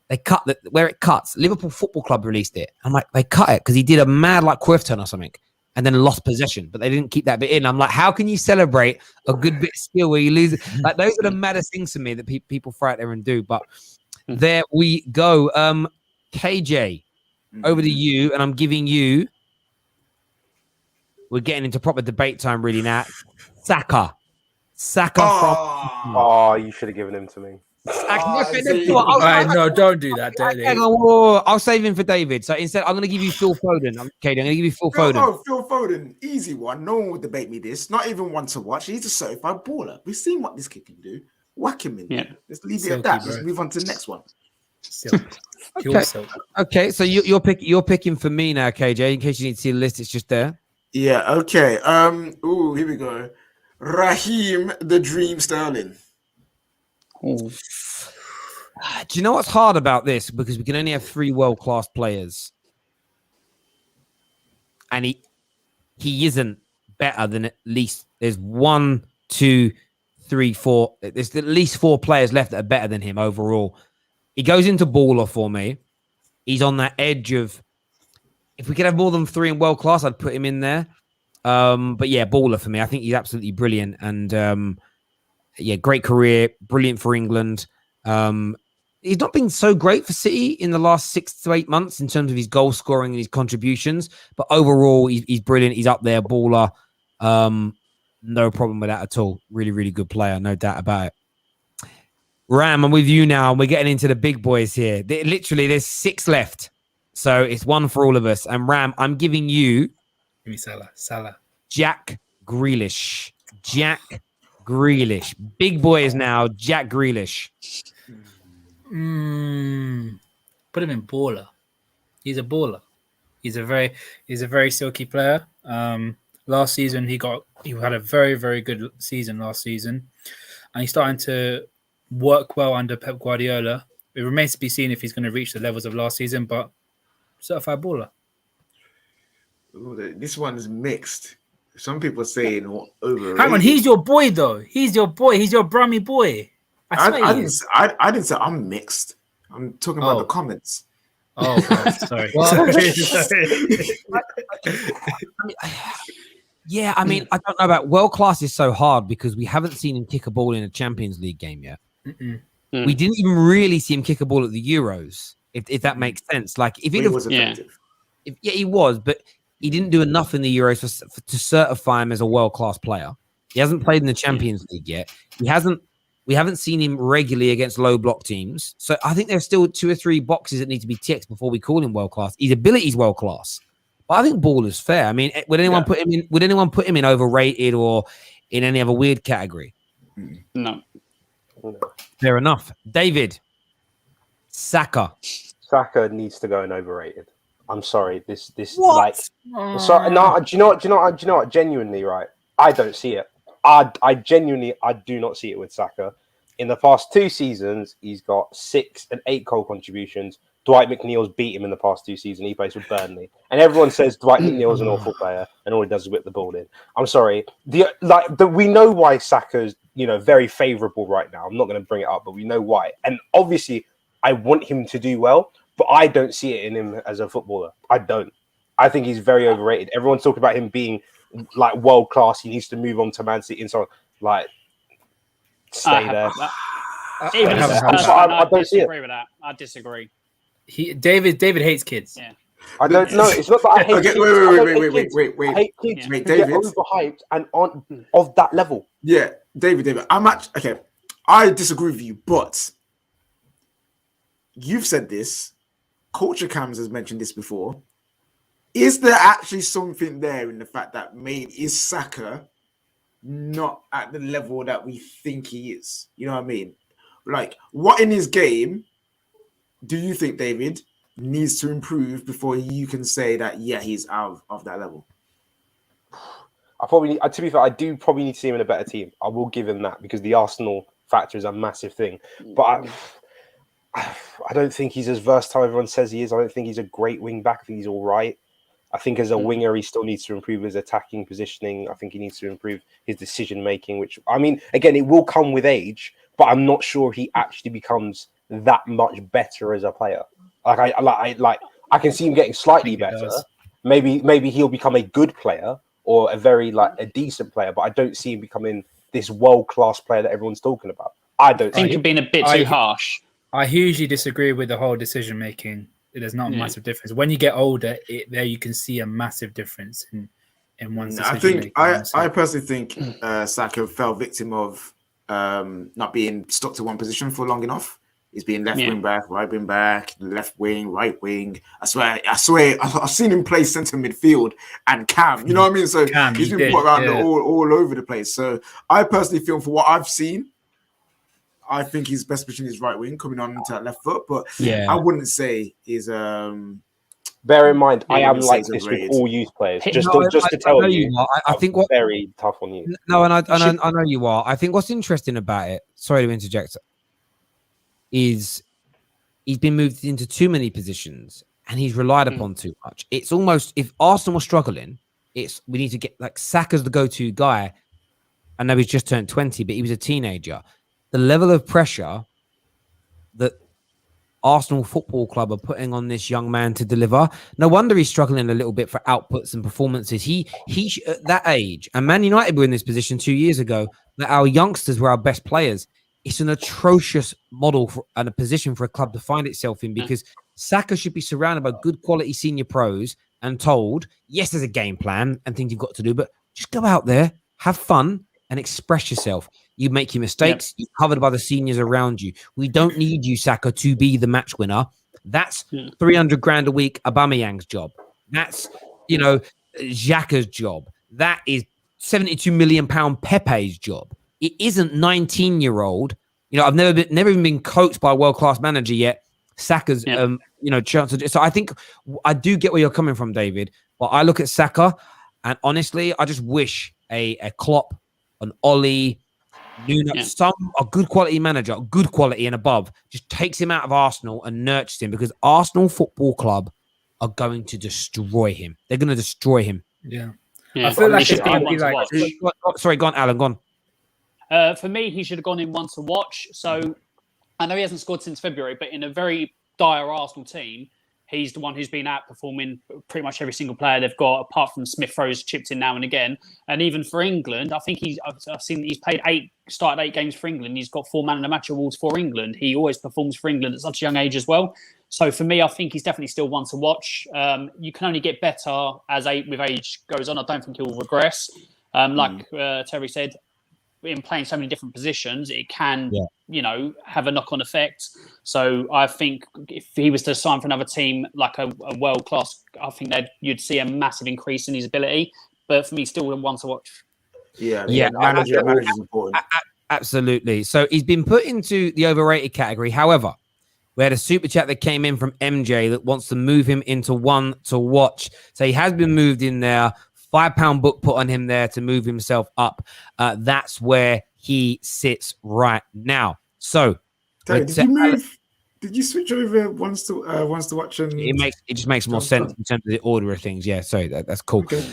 they cut where it cuts. Liverpool Football Club released it. I'm like, they cut it because he did a mad like Cruyff turn or something and then lost possession, but they didn't keep that bit in. I'm like, how can you celebrate a good bit of skill where you lose it? Like, those are the maddest things to me that people throw out there and do. But there we go. KJ, over to you, and I'm giving you. We're getting into proper debate time, really now. Saka from. Oh, you should have given him to me. No, don't do that, David. I'll save him for David. So instead, I'm going to give you Phil Foden. Okay, I'm going to give you Phil Foden. Oh, Phil Foden, easy one. No one would debate me this. Not even one to watch. He's a certified baller. We've seen what this kid can do. Whack him in. Yeah. Let's leave it at that. Let's move on to the next one. Okay, so you're picking for me now, KJ. In case you need to see the list, it's just there. Yeah. Okay. Here we go. Raheem the Dream Sterling. Do you know what's hard about this? Because we can only have 3 world-class players. And he isn't better than at least there's 1, 2, 3, 4. There's at least 4 players left that are better than him overall. He goes into baller for me. He's on that edge of, if we could have more than 3 in world-class, I'd put him in there. But yeah, baller for me. I think he's absolutely brilliant. And yeah, great career, brilliant for England. He's not been so great for City in the last 6 to 8 months in terms of his goal scoring and his contributions, but overall he's brilliant. He's up there, baller. No problem with that at all. Really, really good player, no doubt about it. Ram, I'm with you now, and we're getting into the big boys here. There's 6 left, so it's one for all of us. And Ram, I'm giving you. Give me Salah. Jack Grealish. Big boys now. Jack Grealish. Put him in baller. He's a baller. He's a very silky player. Last season he had a very, very good season last season, and he's starting to work well under Pep Guardiola. It remains to be seen if he's going to reach the levels of last season, but certified baller. Ooh, this one is mixed. Some people saying overrated. Hang on, he's your boy though. He's your boy. He's your Brummy boy. I didn't say I'm mixed. I'm talking about the comments. Oh, God, sorry. Yeah, I mean, I don't know about world class is so hard because we haven't seen him kick a ball in a Champions League game yet. We didn't even really see him kick a ball at the Euros, if that makes sense. Like, if he was effective, he was, but he didn't do enough in the Euros to certify him as a world class player. He hasn't played in the Champions League yet. We haven't seen him regularly against low block teams. So I think there's still 2 or 3 boxes that need to be ticked before we call him world class. His ability is world class. But I think ball is fair. I mean, would anyone put him in? Would anyone put him in overrated or in any other weird category? No. Fair enough. David, Saka needs to go in overrated. I'm sorry. This what? Like, sorry. No. Do you know what? Genuinely, right? I don't see it. I genuinely do not see it with Saka. In the past 2 seasons, he's got 6 and 8 goal contributions, Dwight McNeil's beat him in the past 2 seasons. He plays with Burnley, and everyone says Dwight McNeil's an awful player, and all he does is whip the ball in. I'm sorry. We know why Saka's very favourable right now. I'm not going to bring it up, but we know why. And obviously, I want him to do well, but I don't see it in him as a footballer. I don't. I think he's very overrated. Everyone's talking about him being like world class. He needs to move on to Man City and so on. Like, stay there. Even as a Spurs fan, I disagree with that. I disagree. David hates kids. Yeah. I don't know. It's not that I hate kids. Wait. I hate kids Wait, who get overhyped and aren't of that level. Yeah, David. Okay. I disagree with you, but you've said this. Culture Cams has mentioned this before. Is there actually something there in the fact that is Saka not at the level that we think he is? You know what I mean? Like, what in his game do you think, David, needs to improve before you can say that, yeah, he's out of that level? I probably need, to be fair, I do probably need to see him in a better team. I will give him that because the Arsenal factor is a massive thing. But I don't think he's as versatile as everyone says he is. I don't think he's a great wing back. I think he's all right. I think as a winger, he still needs to improve his attacking positioning. I think he needs to improve his decision making, which, I mean, again, it will come with age, but I'm not sure he actually becomes that much better as a player. I can see him getting slightly better. Maybe he'll become a good player or a decent player, but I don't see him becoming this world-class player that everyone's talking about. I think you're being a bit too harsh. I hugely disagree with the whole decision making. There's not a massive difference. When you get older, there you can see a massive difference in one's decision. I personally think Saka fell victim of not being stuck to one position for long enough. He's being left wing back, right wing back, left wing, right wing. I swear, I've seen him play centre midfield and cam. You know what I mean? So he's been put around all over the place. So I personally feel, for what I've seen, I think his best position is right wing, coming on into that left foot. But I wouldn't say he's. Bear in mind, I am like this with all youth players. Just to tell you, I think what's very tough on you. No, and I know you are. I think what's interesting about it, sorry to interject, is he's been moved into too many positions and he's relied upon too much. It's almost, if Arsenal were struggling, we need to get like Saka's the go-to guy. I know he's just turned 20, but he was a teenager. The level of pressure that Arsenal Football Club are putting on this young man to deliver, no wonder he's struggling a little bit for outputs and performances. He at that age, and Man United were in this position 2 years ago, that our youngsters were our best players. It's an atrocious model and a position for a club to find itself in, because Saka should be surrounded by good quality senior pros and told, yes, there's a game plan and things you've got to do, but just go out there, have fun and express yourself. You make your mistakes. You're covered by the seniors around you. We don't need you, Saka, to be the match winner. That's 300 grand a week, Aubameyang's job. That's, Xhaka's job. That is 72 million pound Pepe's job. It isn't 19-year-old. I've never even been coached by a world-class manager yet. Saka's, chance to. So I think I do get where you're coming from, David. But I look at Saka, and honestly, I just wish a Klopp, an Ollie, a good quality manager, good quality and above, just takes him out of Arsenal and nurtures him, because Arsenal Football Club are going to destroy him. They're going to destroy him. Yeah. I feel like it's it's like. Sorry, go on, Alan. Go on. For me, he should have gone in one to watch. So I know he hasn't scored since February, but in a very dire Arsenal team, he's the one who's been outperforming pretty much every single player they've got, apart from Smith Rowe's chipped in now and again. And even for England, I think I've seen he's started 8 games for England. He's got 4 man of the match awards for England. He always performs for England at such a young age as well. So for me, I think he's definitely still one to watch. You can only get better with age goes on. I don't think he'll regress. Like Terry said, in playing so many different positions, it can, have a knock-on effect. So I think if he was to sign for another team, like a world-class, I think you'd see a massive increase in his ability. But for me, still one to watch. Manager is important. Absolutely. So he's been put into the overrated category. However, we had a super chat that came in from MJ that wants to move him into one to watch. So he has been moved in there. £5 book put on him there to move himself up. That's where he sits right now. So, did you move Did you switch over once to watch? And It just makes more John sense Son? in terms of the order of things. Yeah, so that's cool. Okay.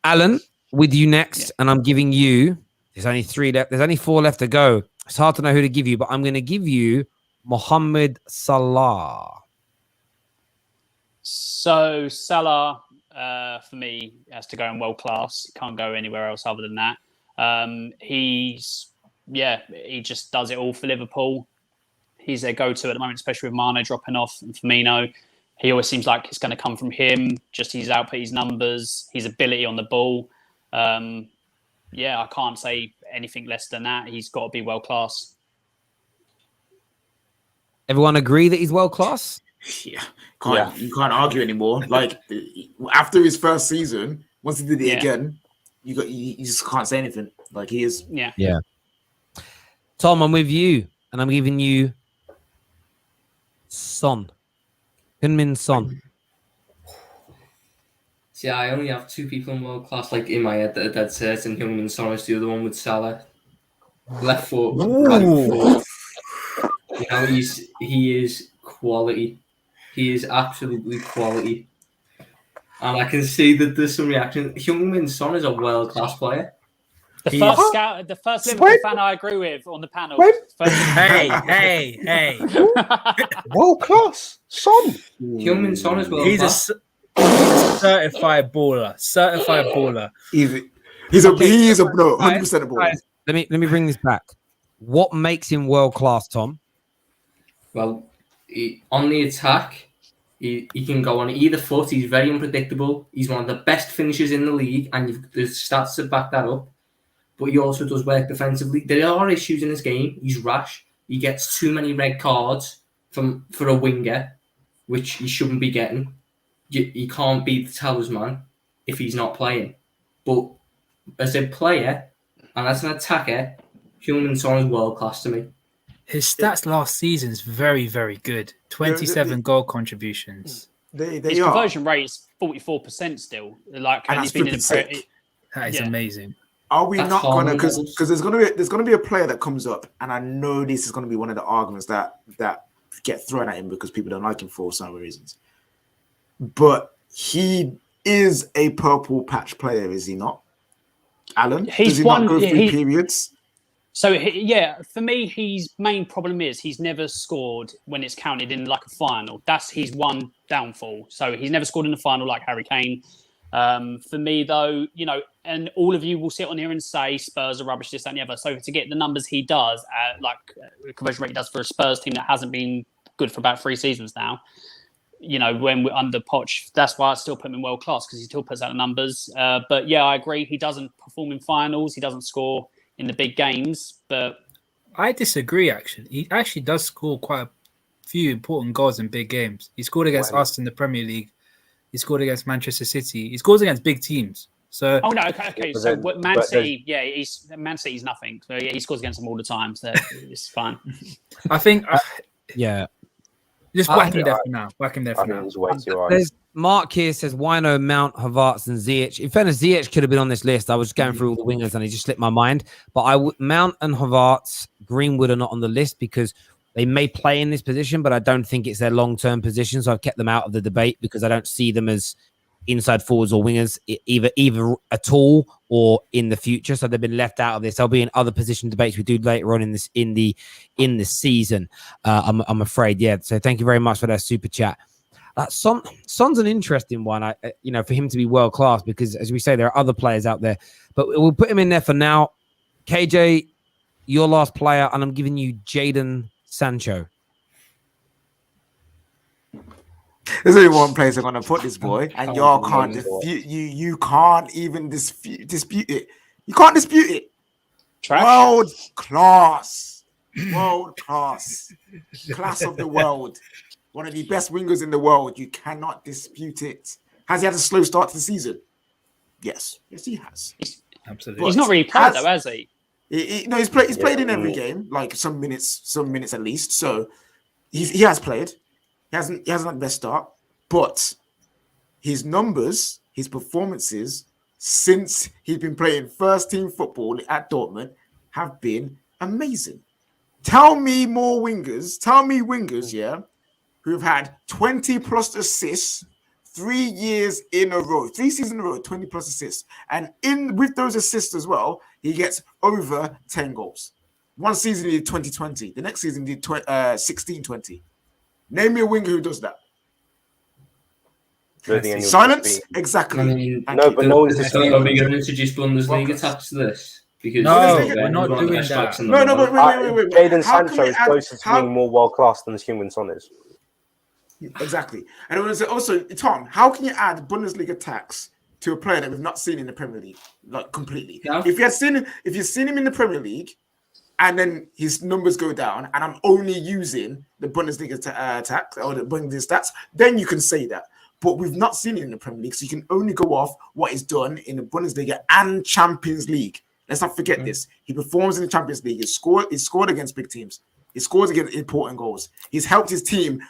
Alan, with you next, and I'm giving you. There's only 3 left. There's only 4 left to go. It's hard to know who to give you, but I'm going to give you Mohammed Salah. So Salah, for me, has to go in world class. Can't go anywhere else other than that. He just does it all for Liverpool. He's their go-to at the moment, especially with Mane dropping off and Firmino. He always seems like it's going to come from him. Just his output, his numbers, his ability on the ball. I can't say anything less than that. He's got to be world class. Everyone agree that he's world class? Yeah, you can't argue anymore. Like after his first season, once he did it again, you just can't say anything. Like he is. Yeah. Tom, I'm with you, and I'm giving you Son. Heung-min Son. See, I only have 2 people in world class, like in my head, that are dead certain. Heung-min Son is the other one with Salah. Left foot, right foot. You know, he is quality. He is absolutely quality. And I can see that there's some reaction. Heung-min Son is a world class player. The first Liverpool fan I agree with on the panel. Hey. World class, Son. Heung-min Son is world class. Certified baller. He is a 100% a baller. Guys, let me bring this back. What makes him world class, Tom? Well, on the attack, he can go on either foot. He's very unpredictable. He's one of the best finishers in the league, and there's stats to back that up. But he also does work defensively. There are issues in his game. He's rash. He gets too many red cards for a winger, which he shouldn't be getting. He can't be the talisman if he's not playing. But as a player and as an attacker, Heung-min Son is world class to me. His stats last season is very, very good. 27 goal contributions. They His are. conversion rate is 44% still. Like, And he's that's been in flipping the sick. That is amazing. Are we That's not gonna horrible. because there's gonna be a player that comes up, and I know this is gonna be one of the arguments that get thrown at him because people don't like him for some reasons. But he is a purple patch player, is he not? Alan, does he not go through periods? So, for me, his main problem is he's never scored when it's counted in like a final. That's his one downfall. So he's never scored in the final like Harry Kane. For me, though, and all of you will sit on here and say Spurs are rubbish, this, that, and the other. So to get the numbers he does, conversion rate he does for a Spurs team that hasn't been good for about 3 seasons now, when we're under Poch, that's why I still put him in world class, because he still puts out the numbers. But yeah, I agree. He doesn't perform in finals. He doesn't score in the big games. But I disagree, actually. He actually does score quite a few important goals in big games. He scored against us in the Premier League. He scored against Manchester City. He scores against big teams. So, okay. So Man City, Man City's nothing. So yeah, he scores against them all the time. So it's fine. I think, Yeah. just whack him there for now. Whack him there for I think now. he's way too high. There's Mark here says, Wino, Mount, Havertz, and Ziyech. In fairness, Ziyech could have been on this list. I was going through all the wingers and he just slipped my mind. But Mount and Havertz, Greenwood are not on the list because they may play in this position, but I don't think it's their long-term position. So I've kept them out of the debate because I don't see them as inside forwards or wingers, either at all or in the future. So they've been left out of this. They'll be in other position debates we do later on in the season. I'm afraid. Yeah. So thank you very much for that super chat. Son's an interesting one. For him to be world class, because as we say, there are other players out there, but we'll put him in there for now. KJ, your last player, and I'm giving you Jaden Sancho. There's only one place I'm gonna put this boy, and y'all can't dispute you can't even dispute it. You can't dispute it. Trash. World class of the world. One of the best wingers in the world. You cannot dispute it. Has he had a slow start to the season? Yes, he has. Absolutely. He's not really played though, has he? He's played in every game, like some minutes at least. So he has played. He hasn't had the best start, but his numbers, his performances since he's been playing first team football at Dortmund have been amazing. Tell me wingers, yeah, who've had 20 plus assists 3 seasons in a row, 20 plus assists. And with those assists as well, he gets over 10 goals. One season he did 2020. The next season he did 16-20. Name me a winger who does that. Silence? Exactly. I mean, no one's are disputing. we going to introduce Bundesliga tax to this? Because No, we're not doing that. No, but wait. Jaden How can Sancho we is add- closer to how- being more world class than Heung-min Son is. Exactly. And I want to say also, Tom, how can you add Bundesliga tax to a player that we've not seen in the Premier League, like completely? Yeah. If you've seen him in the Premier League, and then his numbers go down, and I'm only using the Bundesliga tax or the Bundesliga stats, then you can say that. But we've not seen it in the Premier League, so you can only go off what is done in the Bundesliga and Champions League. Let's not forget this. He performs in the Champions League. He scored against big teams. He scores against important goals. He's helped his team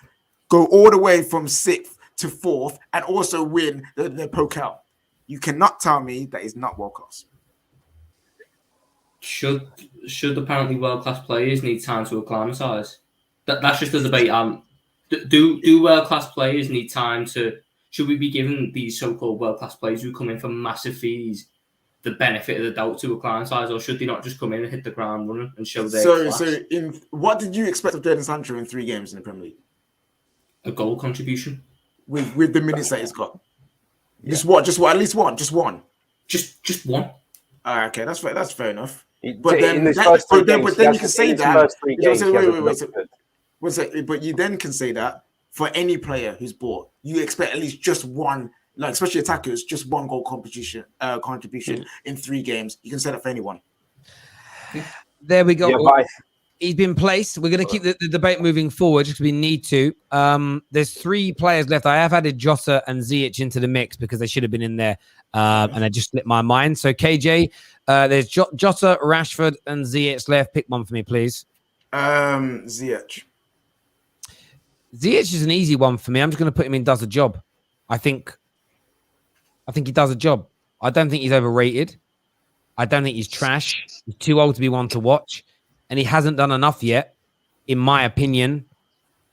go all the way from 6th to 4th and also win the Pokal. You cannot tell me that he's not world class. Should apparently world class players need time to acclimatise? That's just a debate. Do world class players need time to? Should we be giving these so-called world class players who come in for massive fees the benefit of the doubt to acclimatise, or should they not just come in and hit the ground running and show their class? So what did you expect of Jaden Sancho in 3 games in the Premier League? A goal contribution with the minutes that he's got. Just one, at least one, just one. Just one. Okay, that's fair enough. But then you can say that. But you then can say that for any player who's bought, you expect at least just one, like especially attackers, just one goal contribution in 3 games. You can say that for anyone. There we go. Yeah, He's been placed. We're going to keep the debate moving forward because we need to. There's 3 players left. I have added Jota and Ziyech into the mix because they should have been in there, and I just slipped my mind. So KJ, there's Jota, Rashford, and Ziyech left. Pick one for me, please. Ziyech. Ziyech is an easy one for me. I'm just going to put him in. Does a job. I think he does a job. I don't think he's overrated. I don't think he's trash. He's too old to be one to watch. And he hasn't done enough yet, in my opinion,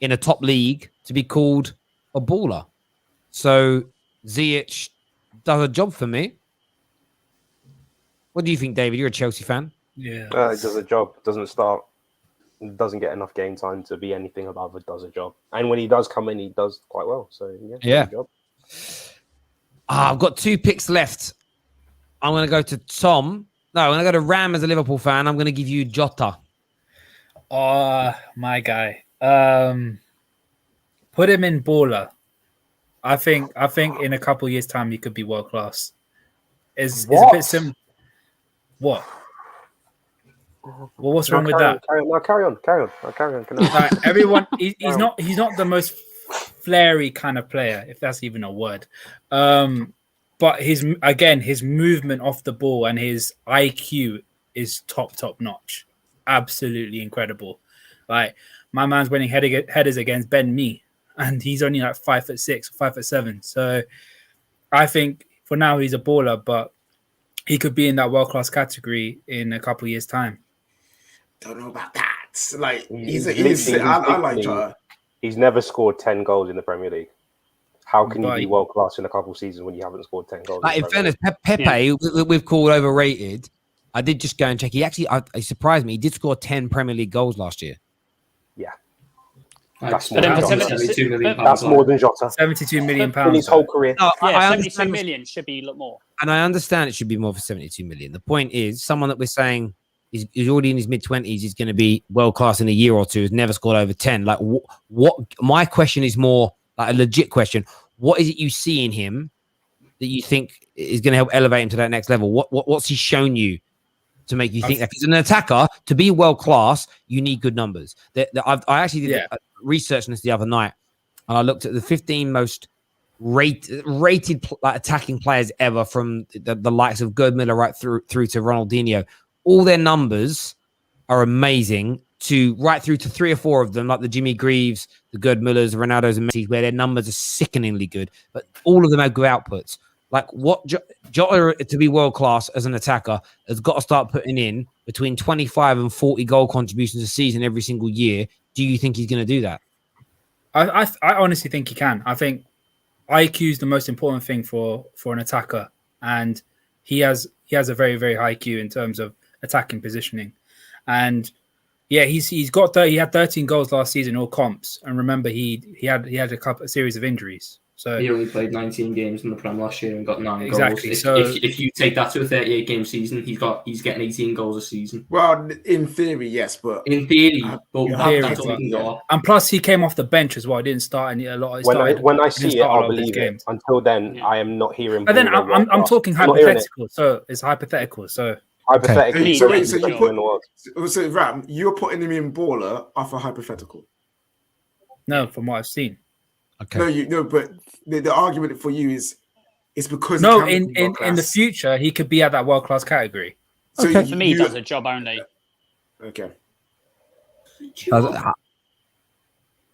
in a top league to be called a baller. So Ziyech does a job for me. What do you think, David? You're a Chelsea fan. Yeah. He does a job. Doesn't start. Doesn't get enough game time to be anything above it. Does a job. And when he does come in, he does quite well. So yeah. Does a job. I've got 2 picks left. I'm going to go to Tom. No, I'm going to go to Ram as a Liverpool fan. I'm going to give you Jota. Oh, my guy. Put him in baller. I think in a couple of years' time he could be world class. It's a bit similar. What? Well, what's wrong with that? Carry on. Like, everyone, he's not the most flary kind of player, if that's even a word. But his movement off the ball and his IQ is top notch. Absolutely incredible. Like, my man's winning headers against Ben Mee, and he's only like 5'6", 5'7". So I think for now he's a baller, but he could be in that world class category in a couple of years' time. Don't know about that. Like I like Jota. He's never scored 10 goals in the Premier League. How can you be world class in a couple of seasons when you haven't scored 10 goals? Like, in fairness, Pepe, we've called overrated. I did just go and check. He actually, he surprised me. He did score 10 Premier League goals last year. Yeah. That's more than Jota. £72 million in his whole career. No, yeah, 72 million should be a lot more. And I understand it should be more for 72 million. The point is, someone that we're saying is already in his mid-20s, he's going to be world-class in a year or two, has never scored over 10. Like, what? My question is more like a legit question. What is it you see in him that you think is going to help elevate him to that next level? What's he shown you to make you think that? Because an attacker, to be world-class, you need good numbers. I actually did research on this the other night, and I looked at the 15 most rated attacking players ever, from the likes of Gerd Müller right through to Ronaldinho. All their numbers are amazing, right through to 3 or 4 of them, like the Jimmy Greaves, the Gerd Müllers, the Ronaldos, and Messi, where their numbers are sickeningly good. But all of them have good outputs. Like what Jota to be world class as an attacker has got to start putting in between 25 and 40 goal contributions a season every single year. Do you think he's going to do that? I honestly think he can. I think IQ is the most important thing for an attacker, and he has a very, very high IQ in terms of attacking positioning. And yeah, he had 13 goals last season, all comps. And remember, he had a series of injuries. So he only played 19 games in the Prem last year and got 9 exactly. goals. So if you take that to a 38 game season, he's getting 18 goals a season. Well, in theory, yes, but In theory, that's all we can go off. And plus, he came off the bench as well. He didn't start a lot. When I see it, I'll believe it. Until then, I am not hearing. But then I'm talking hypothetical. So it's hypothetical. So hypothetically, so Ram, you're putting him in baller off a hypothetical. No, from what I've seen. Okay. But the argument for you is it's because in the future he could be at that world class category. So for me, he does a job only. Okay.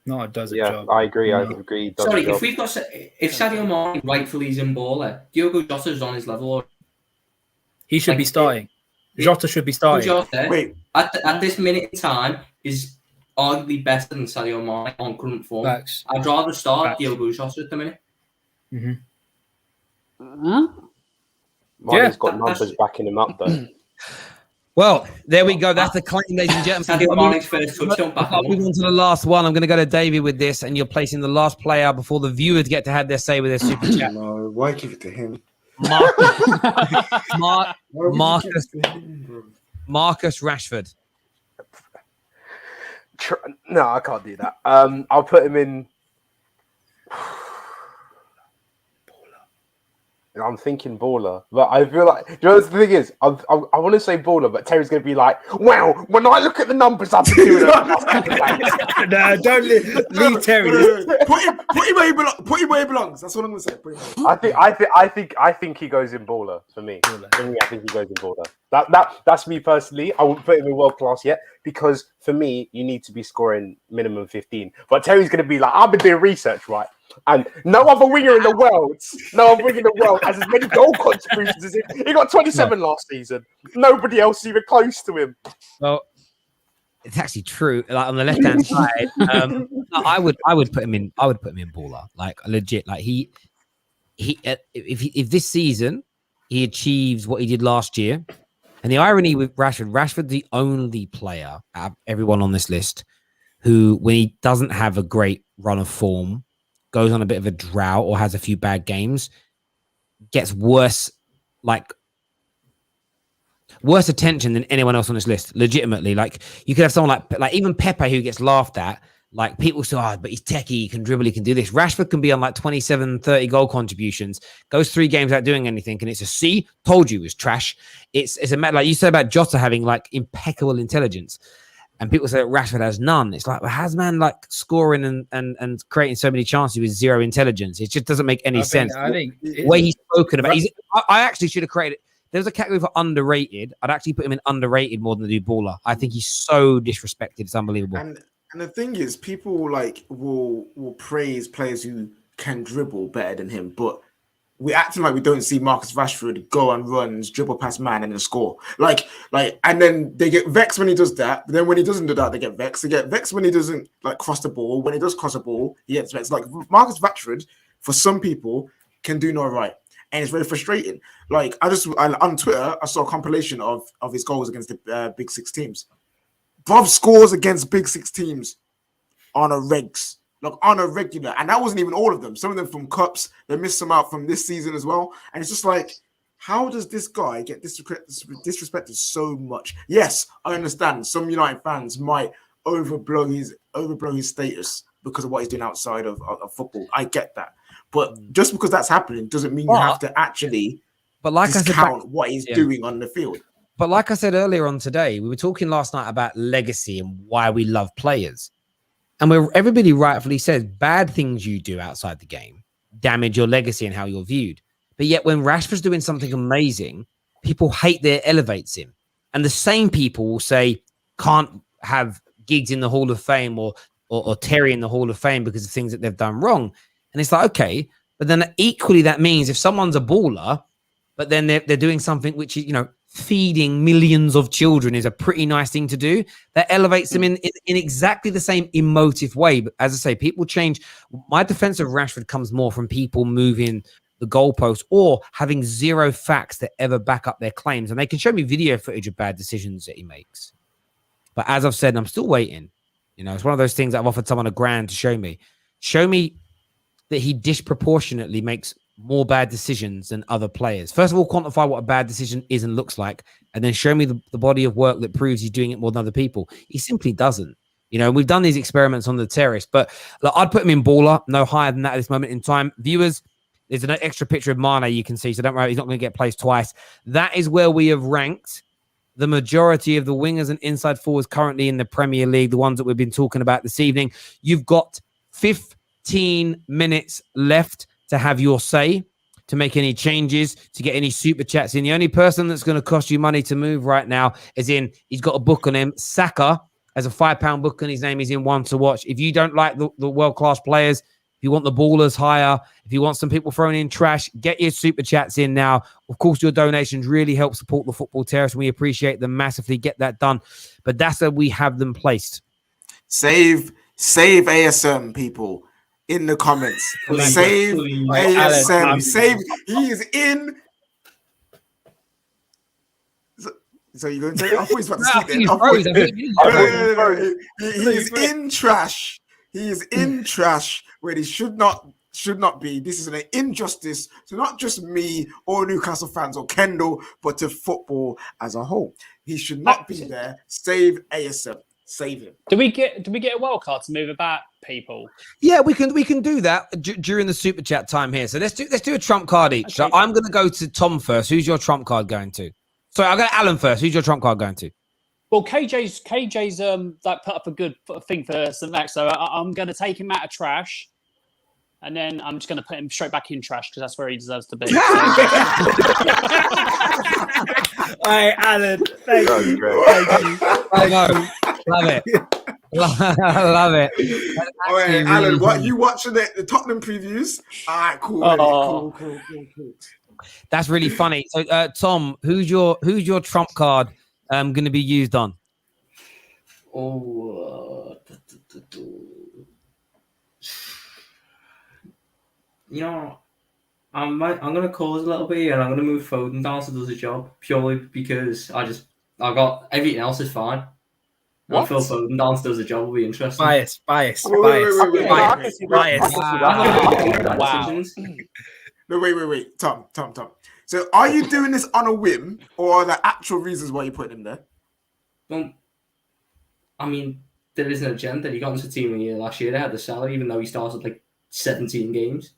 No, it does a yeah, job. I agree. I agree. Sorry, if Sadio Mane rightfully is in baller, Diogo Jota's on his level. Or he should be starting. Jota should be starting. Jota, wait, at this minute in time is arguably better than Sadio Mane on current form. Facts. I'd rather start Diogo Jota at the minute. Mane's got numbers backing him up though. Well, there we go. That's the claim, ladies and gentlemen. Sadio Mane's first touchdown back. I'll move on to the last one. I'm going to go to Davey with this, and you're placing the last player before the viewers get to have their say with their super chat. No, why give it to him? Marcus Rashford. No, I can't do that. I'll put him in. I'm thinking baller, but I feel like, you know, the thing is, I want to say baller, but Terry's going to be like, "Wow, when I look at the numbers, I've been doing it." No, don't leave Terry. Put him where he belongs. That's what I'm going to say. I think he goes in baller for me. For me, I think he goes in baller. That's me personally. I wouldn't put him in world class yet because for me, you need to be scoring minimum 15. But Terry's going to be like, "I've been doing research, right? And no other winger in the world has as many goal contributions as him. He got 27 last season. Nobody else even close to him." Well, it's actually true. Like on the left hand side, I would put him in. I would put him in baller. Like legit. Like if this season he achieves what he did last year, and the irony with Rashford's the only player out of everyone on this list who, when he doesn't have a great run of form, goes on a bit of a drought or has a few bad games, gets worse attention than anyone else on this list. Legitimately, like you could have someone like even Pepe who gets laughed at. Like people say, "Oh, but he's techie, he can dribble, he can do this." Rashford can be on like 27, 30 goal contributions, goes 3 games without doing anything, and it's a C. Told you it was trash. It's a matter like you said about Jota having like impeccable intelligence. And people say that Rashford has none. It's like, well, how's man like scoring and creating so many chances with zero intelligence? It just doesn't make any sense. I think the way he's spoken about. I actually should have created. There's a category for underrated. I'd actually put him in underrated more than the baller. I think he's so disrespected. It's unbelievable. And the thing is, people like will praise players who can dribble better than him, but we're acting like we don't see Marcus Rashford go and runs, dribble past man, and then score. Like, and then they get vexed when he does that. But then when he doesn't do that, they get vexed. They get vexed when he doesn't like cross the ball. When he does cross the ball, he gets vexed. Like Marcus Rashford, for some people, can do no right, and it's very frustrating. Like on Twitter, I saw a compilation of his goals against the Big Six teams. Bruv scores against Big Six teams on a regular, and that wasn't even all of them. Some of them from cups. They missed some out from this season as well. And it's just like, how does this guy get disrespected so much? Yes, I understand. Some United fans might overblow his status because of what he's doing outside of football. I get that, but just because that's happening doesn't mean you have to actually. But like discount what he's doing on the field. But like I said earlier on today, we were talking last night about legacy and why we love players. And where everybody rightfully says bad things you do outside the game damage your legacy and how you're viewed. But yet when Rashford's doing something amazing, people hate that it elevates him. And the same people will say, can't have Giggs in the Hall of Fame or Terry in the Hall of Fame because of things that they've done wrong. And it's like, okay, But then equally, that means if someone's a baller, but then they're doing something which is, feeding millions of children is a pretty nice thing to do. That elevates them in exactly the same emotive way. But as I say, people change. My defense of Rashford comes more from people moving the goalpost or having zero facts that ever back up their claims. And they can show me video footage of bad decisions that he makes. But as I've said, I'm still waiting. It's one of those things that I've offered someone $1,000 to show me. Show me that he disproportionately makes more bad decisions than other players. First of all, quantify what a bad decision is and looks like, and then show me the body of work that proves he's doing it more than other people. He simply doesn't. We've done these experiments on the terrace, but I'd put him in baller, no higher than that at this moment in time. Viewers, there's an extra picture of Mane you can see, so don't worry, he's not going to get placed twice. That is where we have ranked the majority of the wingers and inside forwards currently in the Premier League, the ones that we've been talking about this evening. You've got 15 minutes left to have your say, to make any changes, to get any super chats in. The only person that's going to cost you money to move right now is he's got a book on him. Saka has a £5 book on his name. He's in one to watch. If you don't like the world-class players, if you want the ballers higher, if you want some people throwing in trash, get your super chats in now. Of course, your donations really help support the Football Terrace, and we appreciate them massively. Get that done. But that's where we have them placed. Save ASM, people. In the comments, save ASM. Save. He is in. So you're going to say? I thought he was about to sleep. He is in trash. He is in trash where he should not be. This is an injustice to not just me or Newcastle fans or Kendall, but to football as a whole. He should not be there. Save ASM. Save him. Do we get a wild card to move about people? Yeah, we can do that during the super chat time here. So let's do a trump card each. Okay. So I'm going to go to Tom first. Who's your trump card going to? Sorry, I'll go to Alan first. Who's your trump card going to? Well, KJ's like put up a good thing for St. Max, so I'm going to take him out of trash, and then I'm just going to put him straight back in trash because that's where he deserves to be. So. All right, Alan. Thank you. I know. Love it. Love it. All right, Alan, what you watching the Tottenham previews? All right, cool. Cool. That's really funny. So, Tom, who's your trump card going to be used on? I'm going to cause a little bit here, and I'm going to move Foden down to do the job purely because I got everything else is fine. What? Phil Foden down does the job will be interesting. Bias. Wait. Wow. No, wait. Tom. So are you doing this on a whim or are there actual reasons why you put him there? Well, I mean, there is an agenda. He got into the team of the year last year. They had the salary, even though he started like 17 games.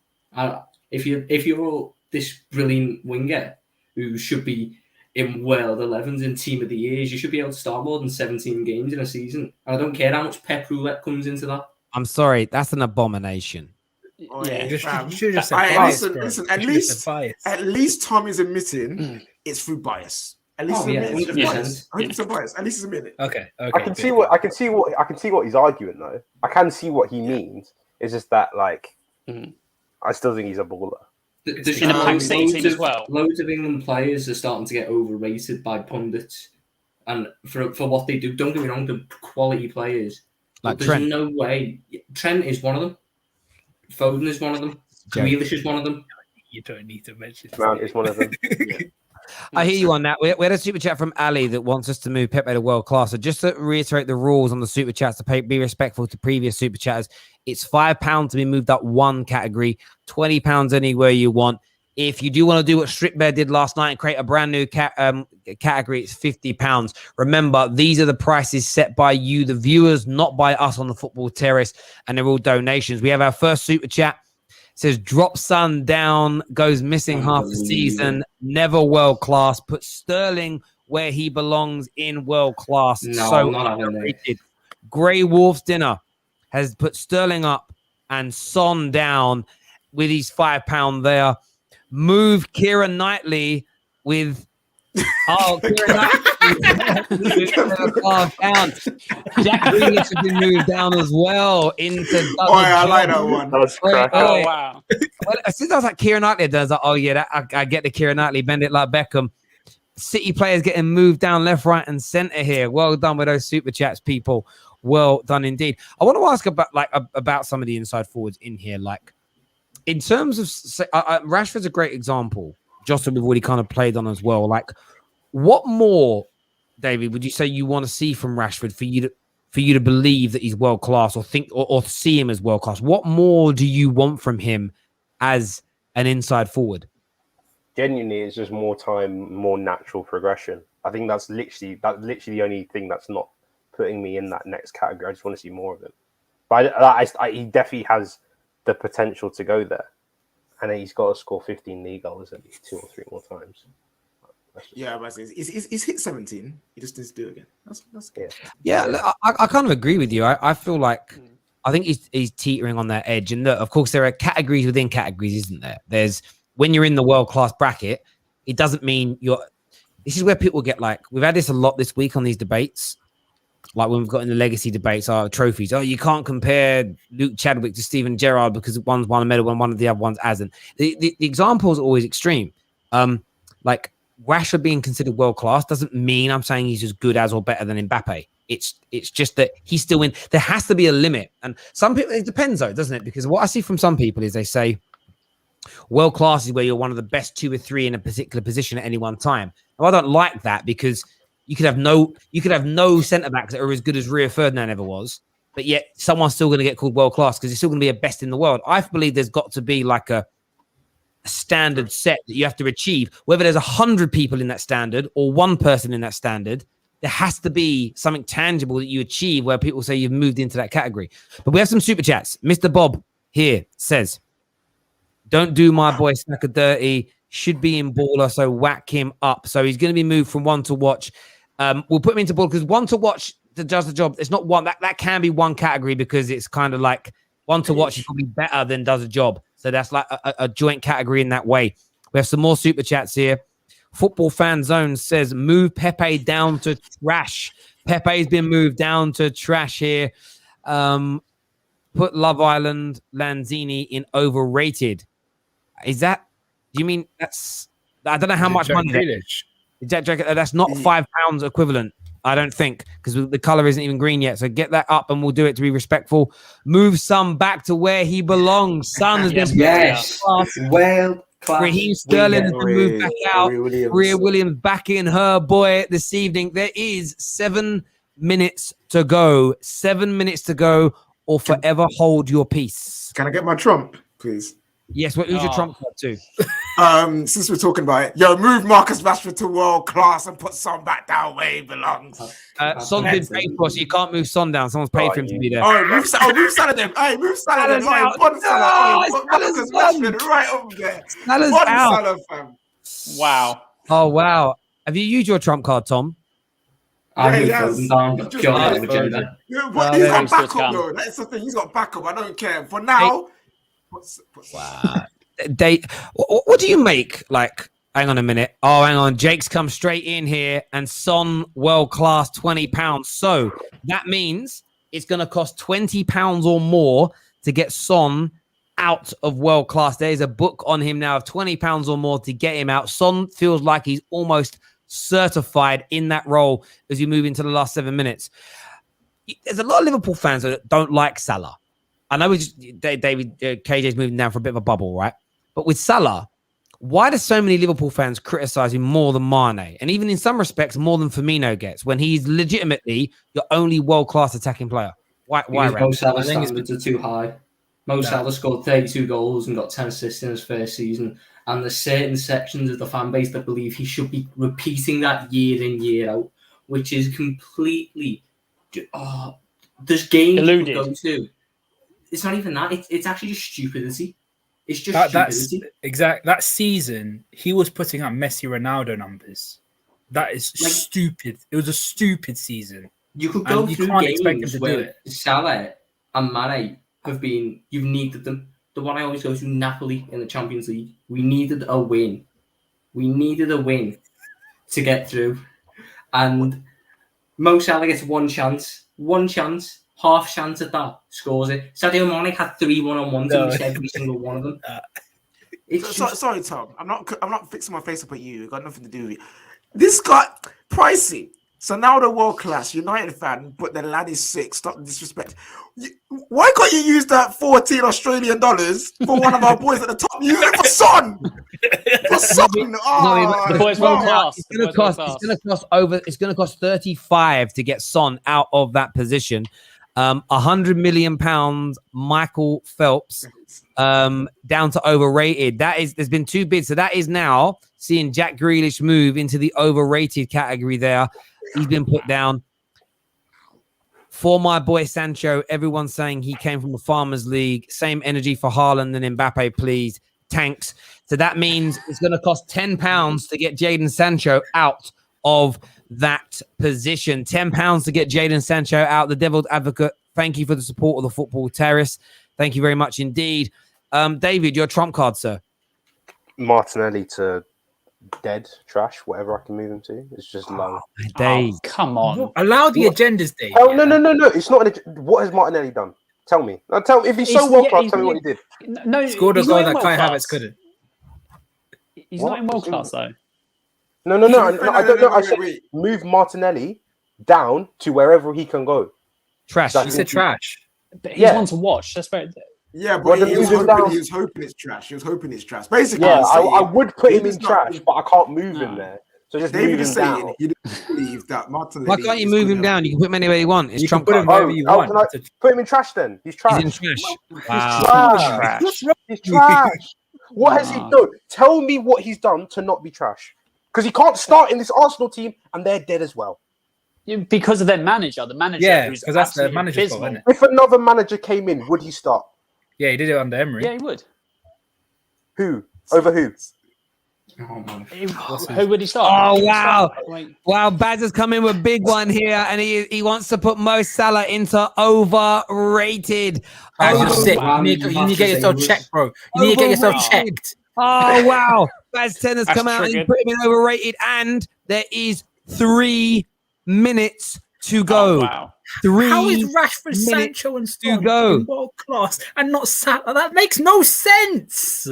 If you're this brilliant winger who should be in World 11s in Team of the Years, you should be able to start more than 17 games in a season. And I don't care how much pep roulette comes into that. I'm sorry, that's an abomination. Yeah, you should just say bias, listen. At least Tom is admitting it's through bias. At least 100% bias. At least it's a minute. Okay. I can see what he's arguing though. I can see what he means. It's just that I still think he's a baller. In a Pack City team as well. Loads of England players are starting to get overrated by pundits, and for what they do. Don't get me wrong, they're quality players. Like there's Trent. no way. Trent is one of them. Foden is one of them. Grealish is one of them. You don't need to mention. Mount is one of them. I hear you on that. We had a super chat from Ali that wants us to move Pepe to world class. So just to reiterate the rules on the super chats to be respectful to previous super chatters, it's £5 to be moved up one category, £20 anywhere you want. If you do want to do what Strip Bear did last night and create a brand new category, it's £50. Remember, these are the prices set by you, the viewers, not by us on the Football Terrace, and they're all donations. We have our first super chat. It says, drop son down, goes missing half the season, never world class, put Sterling where he belongs in world class. No, so not underrated. Grey Wolf's Dinner has put Sterling up and Son down with his £5 there. Move Kieran Knightley with Oh, Kieran down. Jack Grealish has been moved down as well into. Oh, I like that one. That's Oi, cracking. oi. Oh, wow. Well, as soon as I was like Kieran Knightley, I was like, oh yeah, I get the Kieran Knightley, bend it like Beckham. City players getting moved down left, right, and centre here. Well done with those super chats, people. Well done indeed. I want to ask about some of the inside forwards in here. Like in terms of Rashford's a great example. Jota, we've already kind of played on as well. Like, what more, David, would you say you want to see from Rashford for you to believe that he's world class, or think or see him as world class? What more do you want from him as an inside forward? Genuinely, it's just more time, more natural progression. I think that's literally the only thing that's not putting me in that next category. I just want to see more of him. But he definitely has the potential to go there, and he's got to score 15 league goals at least 2 or 3 more times. Yeah, but he's hit 17. He just needs to do it again. That's good. Yeah, I kind of agree with you. I feel like I think he's teetering on that edge, and of course there are categories within categories, isn't there? There's when you're in the world class bracket, it doesn't mean you're. This is where people get like we've had this a lot this week on these debates. Like when we've got in the legacy debates, trophies. Oh, you can't compare Luke Chadwick to Steven Gerrard because one's won a medal and one of the other ones hasn't. The example is always extreme. Like Rashford being considered world class doesn't mean I'm saying he's as good as or better than Mbappe. It's just that he's still in. There has to be a limit, and some people it depends though, doesn't it? Because what I see from some people is they say world class is where you're one of the best 2 or 3 in a particular position at any one time. Now, I don't like that because you could have no centre backs that are as good as Rio Ferdinand ever was, but yet someone's still going to get called world class because he's still going to be a best in the world. I believe there's got to be like a standard set that you have to achieve. Whether there's 100 people in that standard or one person in that standard, there has to be something tangible that you achieve where people say you've moved into that category. But we have some super chats. Mr. Bob here says, "Don't do my boy Saka dirty. Should be in baller, so whack him up." So he's going to be moved from one to watch. We'll put him into baller because one to watch does the job. It's not one that can be one category because it's kind of like one to watch is probably better than does a job. So that's like a joint category in that way. We have some more super chats here. Football Fan Zone says, "Move Pepe down to trash." Pepe's been moved down to trash here. Put Love Island Lanzini in overrated. Is that? Do you mean that's? I don't know how much money. That's not £5 equivalent. I don't think because the color isn't even green yet. So get that up, and we'll do it to be respectful. Move Son back to where he belongs. Son has been well class. Raheem Sterling has been moved back out. Rhea Williams back in her boy this evening. There is 7 minutes to go. 7 minutes to go, or forever hold your peace. Can I get my trump, please? Yes. Who's your trump card too? Since we're talking about it, move Marcus Rashford to world class and put Son back down where he belongs. Son's been paid for, so you can't move Son down. Someone's paid for him to be there. Move Salah then. Hey, move Salah then. Marcus Rashford right up there. Salah's out. Salah, fam. Wow. Oh wow. Have you used your trump card, Tom? He's got backup though. That's the thing. He's got backup. I don't care. For now. Wow. What do you make? Like, hang on a minute. Oh, hang on. Jake's come straight in here, and Son world class £20. So that means it's going to cost £20 or more to get Son out of world class. There's a book on him now of £20 or more to get him out. Son feels like he's almost certified in that role as you move into the last 7 minutes. There's a lot of Liverpool fans that don't like Salah. I know David KJ's moving down for a bit of a bubble, right? But with Salah, why do so many Liverpool fans criticize him more than Mane? And even in some respects, more than Firmino gets when he's legitimately your only world-class attacking player. Why? Mo Salah's standards are too high. Mo Salah scored 32 goals and got 10 assists in his first season. And there's certain sections of the fan base that believe he should be repeating that year in, year out, which is completely... there's games you go to. It's not even that. It's actually just stupidity. It's just stupidity. That season, he was putting up Messi Ronaldo numbers. That is stupid. It was a stupid season. You could go through games where Salah and Mane have been... You've needed them. The one I always go to, Napoli in the Champions League. We needed a win. We needed a win to get through. And Mo Salah gets one chance, half chance at that, scores it. Sadio Mane had 3 one-on-ones and missed every single one of them. Sorry, Tom. I'm not fixing my face up at you. It got nothing to do with you. This got pricey. So now the world class United fan, but the lad is sick. Stop the disrespect. Why can't you use that 14 Australian dollars for one of our boys at the top? Use it for Son. For Son. The boys world class. It's going to cost 35 to get Son out of that position. 100 million pounds. Michael Phelps down to overrated. There's been 2 bids, so that is now seeing Jack Grealish move into the overrated category. There, he's been put down. For my boy Sancho, everyone's saying he came from the Farmers League. Same energy for Haaland and Mbappe, please. Tanks. So that means it's going to cost £10 to get Jaden Sancho out of that position. £10 to get Jaden Sancho out. The Devil's Advocate, thank you for the support of the Football Terrace. Thank you very much indeed. David, your trump card, sir. Martinelli to dead, trash, whatever I can move him to. It's just low. Dave, come on. Allow the agendas, Dave. Oh, no. It's not. What has Martinelli done? Tell me. Tell me. If he's so world class, tell me what he did. No, Scored a goal that Kai Havertz couldn't. He's not in world class, though. No. I don't know. I said move Martinelli down to wherever he can go. Trash. He said trash. But he's one to watch. That's very... Yeah, but he was hoping it's trash. He was hoping it's trash. Basically, yeah, I would put him in trash, but I can't move him there. So just David move him is saying down. he didn't believe that Martinelli. Why can't you move him down? You can put him anywhere you want. It's trump put him card. wherever you want. Put him in trash then. He's trash. He's in trash. Wow. He's trash. What has he done? Tell me what he's done to not be trash. Because he can't start in this Arsenal team and they're dead as well. Because of their manager. The manager. Yeah, because that's the manager's fault, isn't it? If another manager came in, would he start? Yeah, he did it under Emery. Yeah, he would. Who? Over who? Who would he start? Oh, wow. Wow, Baz has come in with a big one here, and he wants to put Mo Salah into overrated. You're sick. You need to get yourself checked, bro. You need to get yourself checked. Oh, wow. Baz Tenner's come out and put him in overrated, and there is 3 minutes to go. Oh, wow. How is Rashford, Sancho, and Son in world class and not Salah? That makes no sense.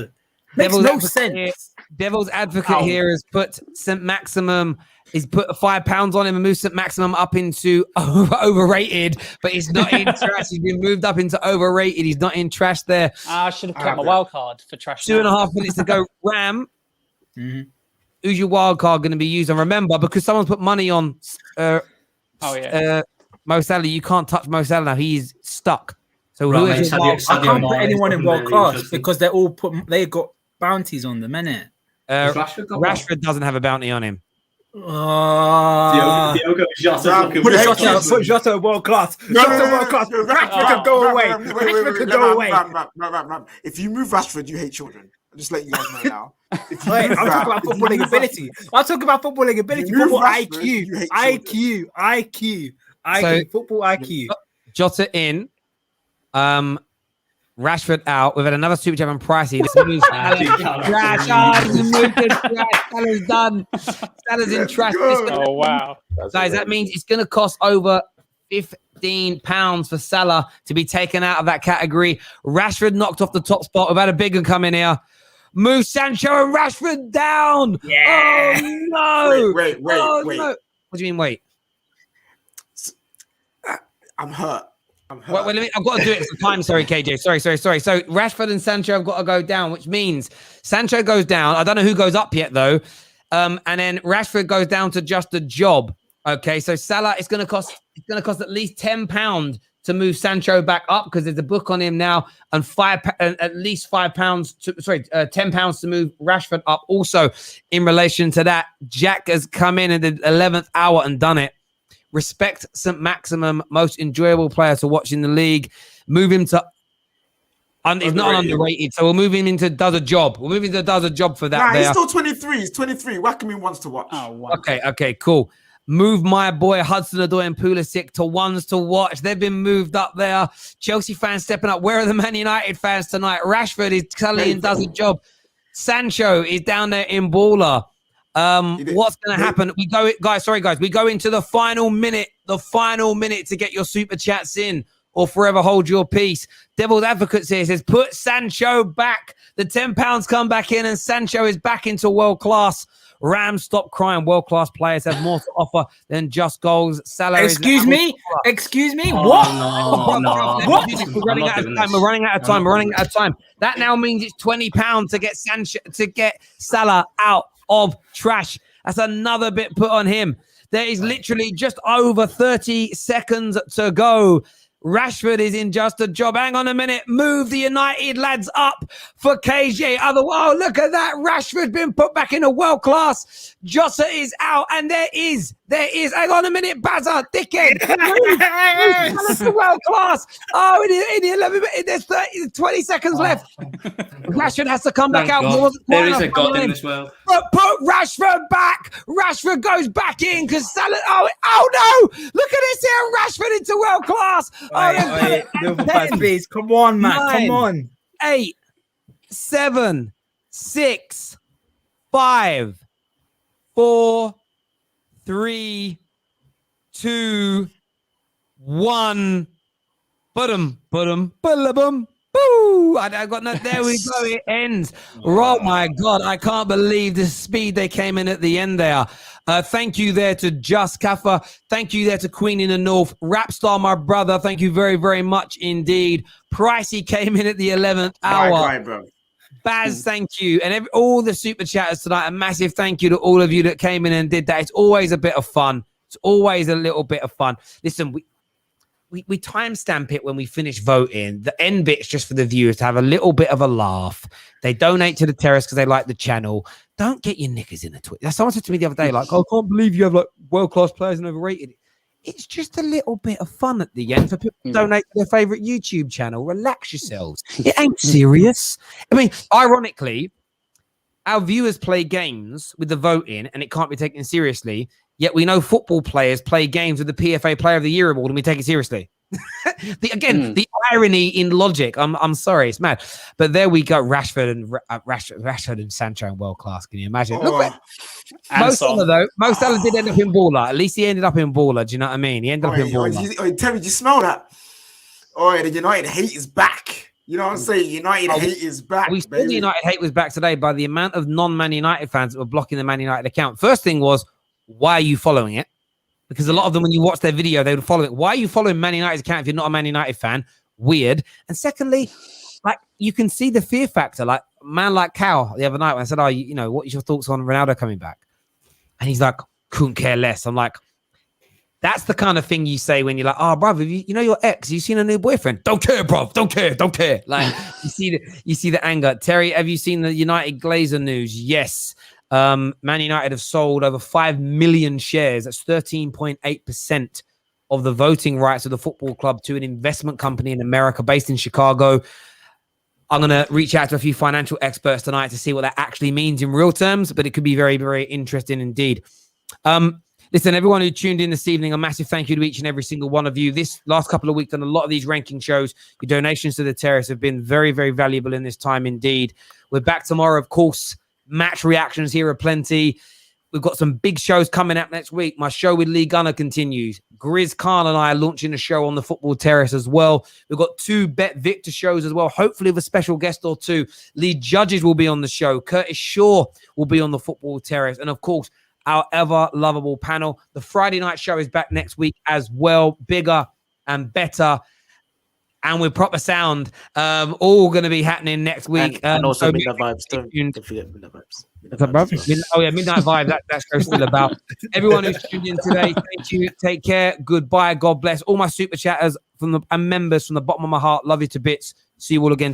Devil's Advocate here has put St. Maximum. He's put £5 on him and moved St. Maximum up into overrated, but he's not in trash. He's been moved up into overrated. He's not in trash there. I should have kept my wild card for trash. 2.5 minutes to go. Ram. Who's your wild card going to be used? And remember, because someone's put money on Mo Salah, you can't touch Mo Salah now. He's stuck. So who is your wild card? I can't put anyone in world class because they got bounties on them, innit? Rashford doesn't have a bounty on him. Diogo Jota put Jota world class. Jota world class. Rashford can go away. Rashford can go away. If you move Rashford, you hate children. I'm just letting you guys know now. I'm talking about footballing ability. I'm talking about footballing ability. Football IQ. Football IQ. Jota in. Rashford out. We've had another super chat on pricey. This moves trash. Salah's done. Salah's in trash. Oh, wow. Guys, that means it's going to cost over £15 for Salah to be taken out of that category. Rashford knocked off the top spot. We've had a big one come in here. Move Sancho and Rashford down. Yeah. Oh, no. Wait. No. What do you mean, wait? I'm hurt. Wait, I've got to do it for time. Sorry, KJ. Sorry. So Rashford and Sancho have got to go down, which means Sancho goes down. I don't know who goes up yet, though. And then Rashford goes down to just a job. Okay, so Salah, it's going to cost at least £10 to move Sancho back up because there's a book on him now, and at least £10 to move Rashford up. Also, in relation to that, Jack has come in at the 11th hour and done it. Respect St. Maximum, most enjoyable player to watch in the league. Move him to he's not underrated, so we'll move him into does a job. We'll move him to does a job for that. He's still 23. He's 23. Whack him in ones to watch. Oh, wow. Okay, cool. Move my boy Hudson-Odoi and Pulisic to ones to watch. They've been moved up there. Chelsea fans stepping up. Where are the Man United fans tonight? Rashford is telling and does a job. Sancho is down there in baller. What's going to happen? We go into the final minute to get your super chats in or forever hold your peace. Devil's Advocates here says, put Sancho back. The £10 come back in and Sancho is back into world class. Rams, stop crying. World-class players have more to offer than just goals. Salah Excuse me? Oh, What? No. What? We're running out of time. That now means it's £20 to get Sancho, to get Salah out of trash. That's another bit put on him. There is literally just over 30 seconds to go. Rashford is in just a job. Hang on a minute. Move the United lads up for KJ. Oh, look at that. Rashford been put back in a world class. Jossa is out. And there is. Hang on a minute. Bazza, dickhead. Move world class. Oh, in the 11 minutes, there's 20 seconons left. Rashford has to come back out. There is a God in this world. But put Rashford back. Rashford goes back in because Salah. Oh no! Look at this here. Rashford into world class. Liverpool fans, please, come on, man. 9, Come on. 8, 7, 6, 5, 4, 3, 2, 1. Boo! I got no. There we go. It ends. Oh my God! I can't believe the speed they came in at the end there. Thank you there to Just Kaffa. Thank you there to Queen in the North. Rapstar, my brother. Thank you very, very much indeed. Pricey came in at the 11th hour. Right, bro. Baz, thank you. And all the super chatters tonight, a massive thank you to all of you that came in and did that. It's always a bit of fun. It's always a little bit of fun. Listen, we timestamp it when we finish voting. The end bit's just for the viewers to have a little bit of a laugh. They donate to the terrace because they like the channel. Don't get your knickers in the Twitter. Someone said to me the other day, like, oh, I can't believe you have like world-class players and overrated. It's just a little bit of fun at the end for people to donate to their favorite YouTube channel. Relax yourselves. It ain't serious. I mean, ironically, our viewers play games with the voting and it can't be taken seriously. Yet we know football players play games with the PFA Player of the Year award and we take it seriously. The irony in logic. I'm sorry, it's mad. But there we go. Rashford and Sancho in world class. Can you imagine? Look, Mo Salah did end up in baller. At least he ended up in baller. Do you know what I mean? He ended up in baller. Terry, did you smell that? Oh, the United hate is back. You know what I'm saying? United hate is back. We saw the United hate was back today by the amount of non-Man United fans that were blocking the Man United account. First thing was, why are you following it? Because a lot of them, when you watch their video, they would follow it. Why are you following Man United's account if you're not a Man United fan? Weird. And secondly, like, you can see the fear factor. Like, a man like Cal the other night when I said, what is your thoughts on Ronaldo coming back? And he's like, couldn't care less. I'm like, that's the kind of thing you say when you're like, oh, brother, you know your ex, you seen a new boyfriend? Don't care, bro. Don't care. Like, you see the anger. Terry, have you seen the United Glazer news? Yes. Man United have sold over 5 million shares. That's 13.8% of the voting rights of the football club to an investment company in America based in Chicago. I'm going to reach out to a few financial experts tonight to see what that actually means in real terms, but it could be very, very interesting indeed. Listen, everyone who tuned in this evening, a massive thank you to each and every single one of you. This last couple of weeks, done a lot of these ranking shows. Your donations to the terrace have been very, very valuable in this time indeed. We're back tomorrow, of course. Match reactions here are plenty. We've got some big shows coming up next week. My show with Lee Gunner continues. Grizz Khan and I are launching a show on the Football Terrace as well. We've got 2 Bet Victor shows as well, hopefully with a special guest or 2. Lee Judges will be on the show. Curtis Shaw will be on the Football Terrace. And of course, our ever lovable panel. The Friday night show is back next week as well. Bigger and better. And with proper sound, all going to be happening next week. And also Midnight Vibes. Don't forget Midnight Vibes. Midnight Vibes. That show's still about. Everyone who's tuned in today, thank you. Take care. Goodbye. God bless. All my super chatters and members from the bottom of my heart. Love you to bits. See you all again.